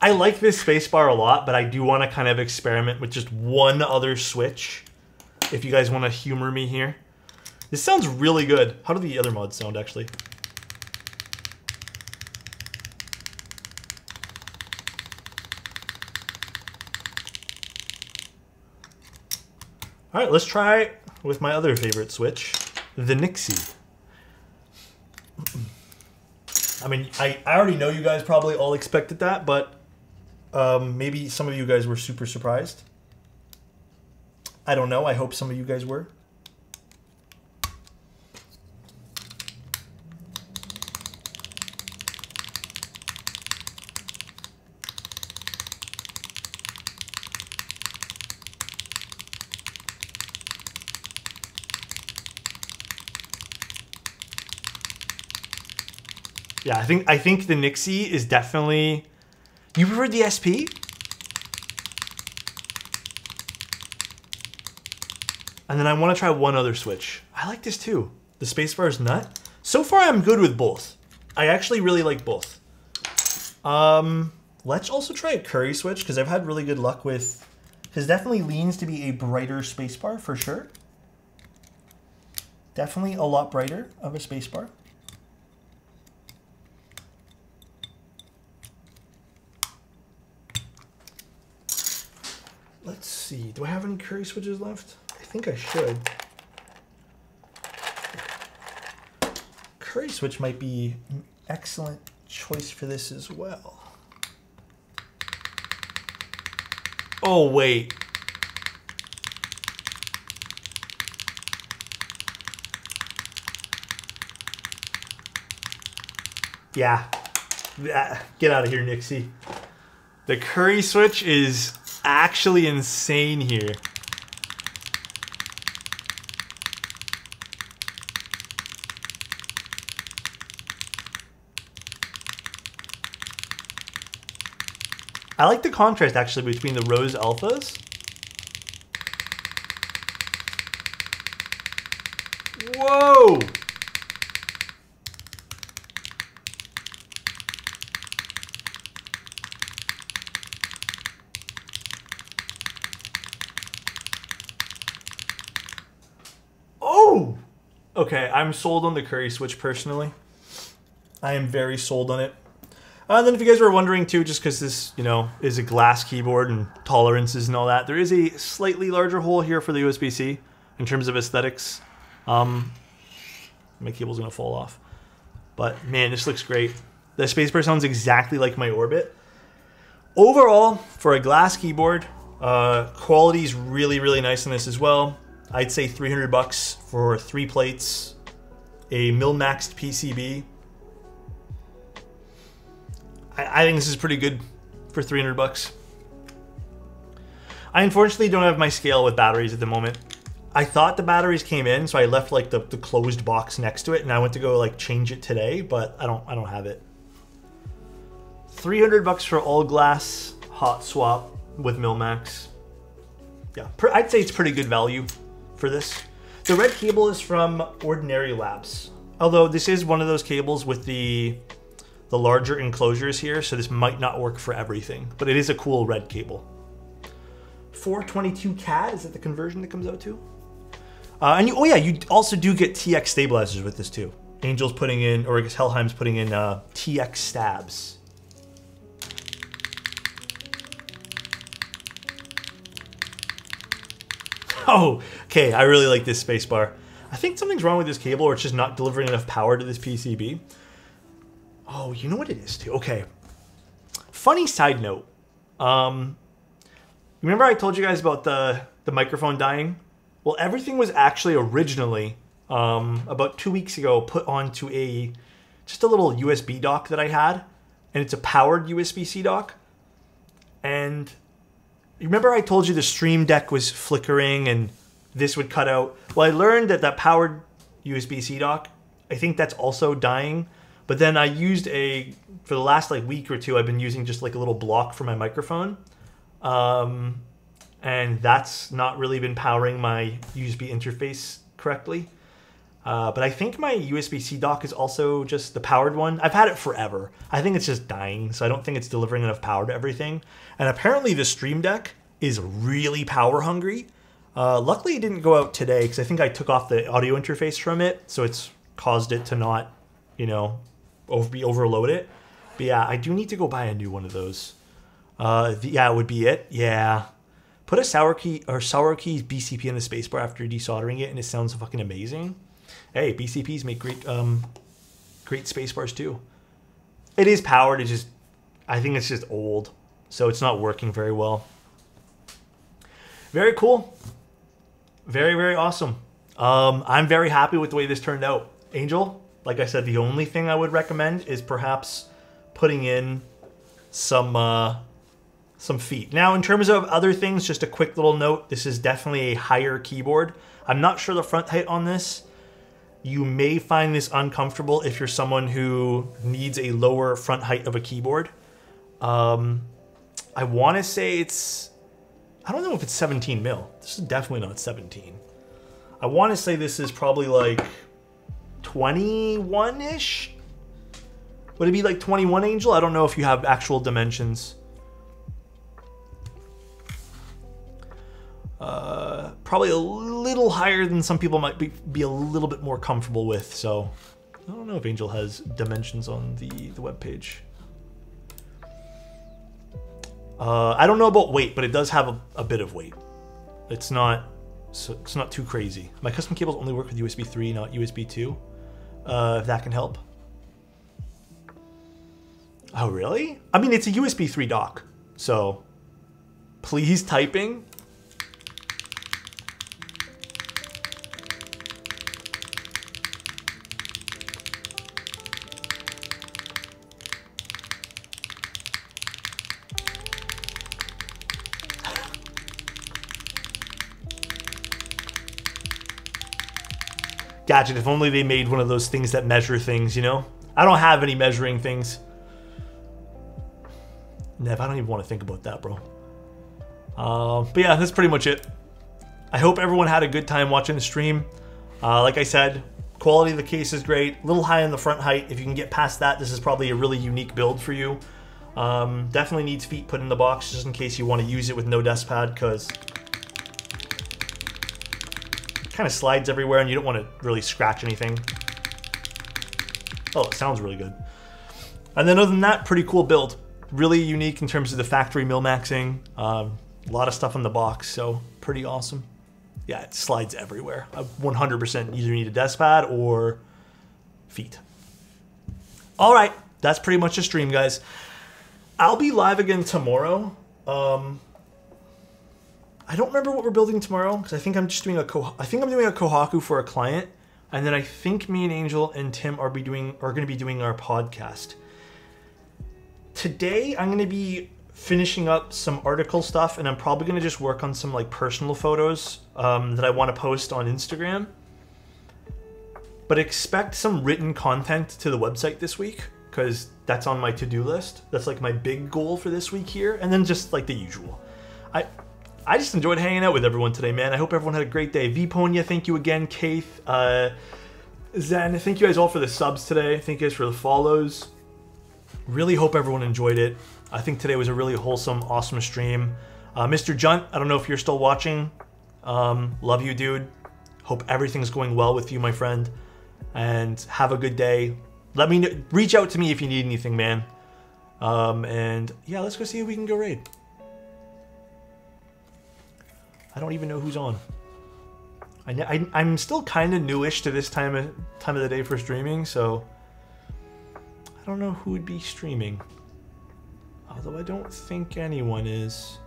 I like this spacebar a lot, but I do want to kind of experiment with just one other switch. If you guys want to humor me here. This sounds really good. How do the other mods sound, actually? All right, let's try with my other favorite switch, the Nixie. I mean, I already know you guys probably all expected that, but maybe some of you guys were super surprised. I don't know. I hope some of you guys were. Yeah, I think the Nixie is definitely... You prefer the SP? And then I want to try one other switch. I like this too. The spacebar's nut. So far, I'm good with both. I actually really like both. Let's also try a curry switch because I've had really good luck with... Because definitely leans to be a brighter spacebar for sure. Definitely a lot brighter of a spacebar. Let's see. Do I have any curry switches left? I think I should. Curry switch might be an excellent choice for this as well. Oh, wait. Yeah. Get out of here, Nixie. The curry switch is actually insane here. I like the contrast actually between the rose alphas. Whoa! Okay, I'm sold on the curry switch personally. I am very sold on it. And then if you guys were wondering too, just because this, you know, is a glass keyboard and tolerances and all that, there is a slightly larger hole here for the USB-C in terms of aesthetics. My cable's gonna fall off. But man, this looks great. The spacebar sounds exactly like my Orbit. Overall, for a glass keyboard, quality is really, really nice on this as well. I'd say $300 for 3 plates, a mil-maxed PCB. I think this is pretty good for $300. I unfortunately don't have my scale with batteries at the moment. I thought the batteries came in, so I left like the closed box next to it, and I went to go like change it today, but I don't have it. $300 for all glass hot swap with Milmax. Yeah, I'd say it's pretty good value for this. The red cable is from Ordinary Labs, although this is one of those cables with the larger enclosures here, so this might not work for everything, but it is a cool red cable. 422 CAD, is that the conversion that comes out to? And you also do get TX stabilizers with this too. Angel's putting in, or I guess Helheim's putting in TX stabs. Oh, okay, I really like this spacebar. I think something's wrong with this cable, or it's just not delivering enough power to this PCB. Oh, you know what it is too? Okay. Funny side note. Remember I told you guys about the microphone dying? Well, everything was actually originally, about 2 weeks ago, put onto just a little USB dock that I had. And it's a powered USB-C dock. And remember I told you the Stream Deck was flickering and this would cut out? Well, I learned that powered USB-C dock, I think that's also dying. But then I used for the last like week or two, I've been using just like a little block for my microphone. And that's not really been powering my USB interface correctly. But I think my USB-C dock is also just the powered one. I've had it forever. I think it's just dying, so I don't think it's delivering enough power to everything. And apparently the Stream Deck is really power hungry. Luckily it didn't go out today because I think I took off the audio interface from it, so it's caused it to not, you know, be overloaded. But yeah, I do need to go buy a new one of those. Yeah, it would be it. Yeah. Put a sour keys BCP in the spacebar after desoldering it, and it sounds fucking amazing. Hey, BCPs make great spacebars too. It is powered. It's just, I think it's just old, so it's not working very well. Very cool. Very, very awesome. I'm very happy with the way this turned out. Angel, like I said, the only thing I would recommend is perhaps putting in some feet. Now, in terms of other things, just a quick little note. This is definitely a higher keyboard. I'm not sure the front height on this. You may find this uncomfortable if you're someone who needs a lower front height of a keyboard. I want to say it's, I don't know if it's 17 mil. This is definitely not 17. I want to say this is probably like 21-ish. Would it be like 21, Angel? I don't know if you have actual dimensions. Probably a little higher than some people might be a little bit more comfortable with. So I don't know if Angel has dimensions on the webpage. I don't know about weight, but it does have a bit of weight. It's not too crazy. My custom cables only work with USB 3, not USB 2. If that can help. Oh, really? I mean, it's a USB 3 dock. So please typing. Gadget, if only they made one of those things that measure things, you know? I don't have any measuring things. Nev, I don't even want to think about that, bro. But yeah, that's pretty much it. I hope everyone had a good time watching the stream. Like I said, quality of the case is great. A little high on the front height. If you can get past that, this is probably a really unique build for you. Definitely needs feet put in the box just in case you want to use it with no desk pad, because kind of slides everywhere and you don't want to really scratch anything. Oh, it sounds really good. And then other than that, pretty cool build. Really unique in terms of the factory Milmaxing. A lot of stuff in the box, so pretty awesome. Yeah, it slides everywhere. 100% either need a desk pad or feet. All right, that's pretty much the stream, guys. I'll be live again tomorrow. I don't remember what we're building tomorrow because I think I'm just doing I'm doing a Kohaku for a client, and then I think me and Angel and Tim are going to be doing our podcast. Today I'm going to be finishing up some article stuff, and I'm probably gonna just work on some like personal photos that I want to post on Instagram. But expect some written content to the website this week, because that's on my to-do list. That's like my big goal for this week here, and then just like the usual. I just enjoyed hanging out with everyone today, man. I hope everyone had a great day. Vponia, thank you again. Keith, Zen, thank you guys all for the subs today. Thank you guys for the follows. Really hope everyone enjoyed it. I think today was a really wholesome, awesome stream. Mr. Junt, I don't know if you're still watching. Love you, dude. Hope everything's going well with you, my friend. And have a good day. Let me know, reach out to me if you need anything, man. And yeah, let's go see if we can go raid. I don't even know who's on. I'm still kind of newish to this time of the day for streaming, so I don't know who would be streaming. Although I don't think anyone is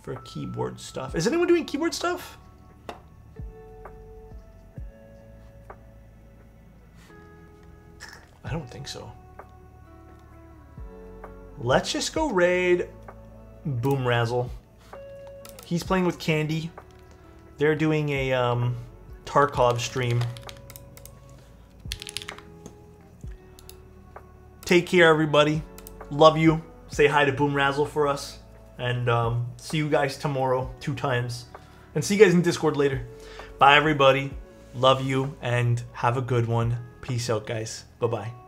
for keyboard stuff. Is anyone doing keyboard stuff? I don't think so. Let's just go raid Boom Razzle. He's playing with Candy. They're doing a Tarkov stream. Take care, everybody. Love you. Say hi to Boom Razzle for us. And see you guys tomorrow 2 times. And see you guys in Discord later. Bye, everybody. Love you and have a good one. Peace out, guys. Bye-bye.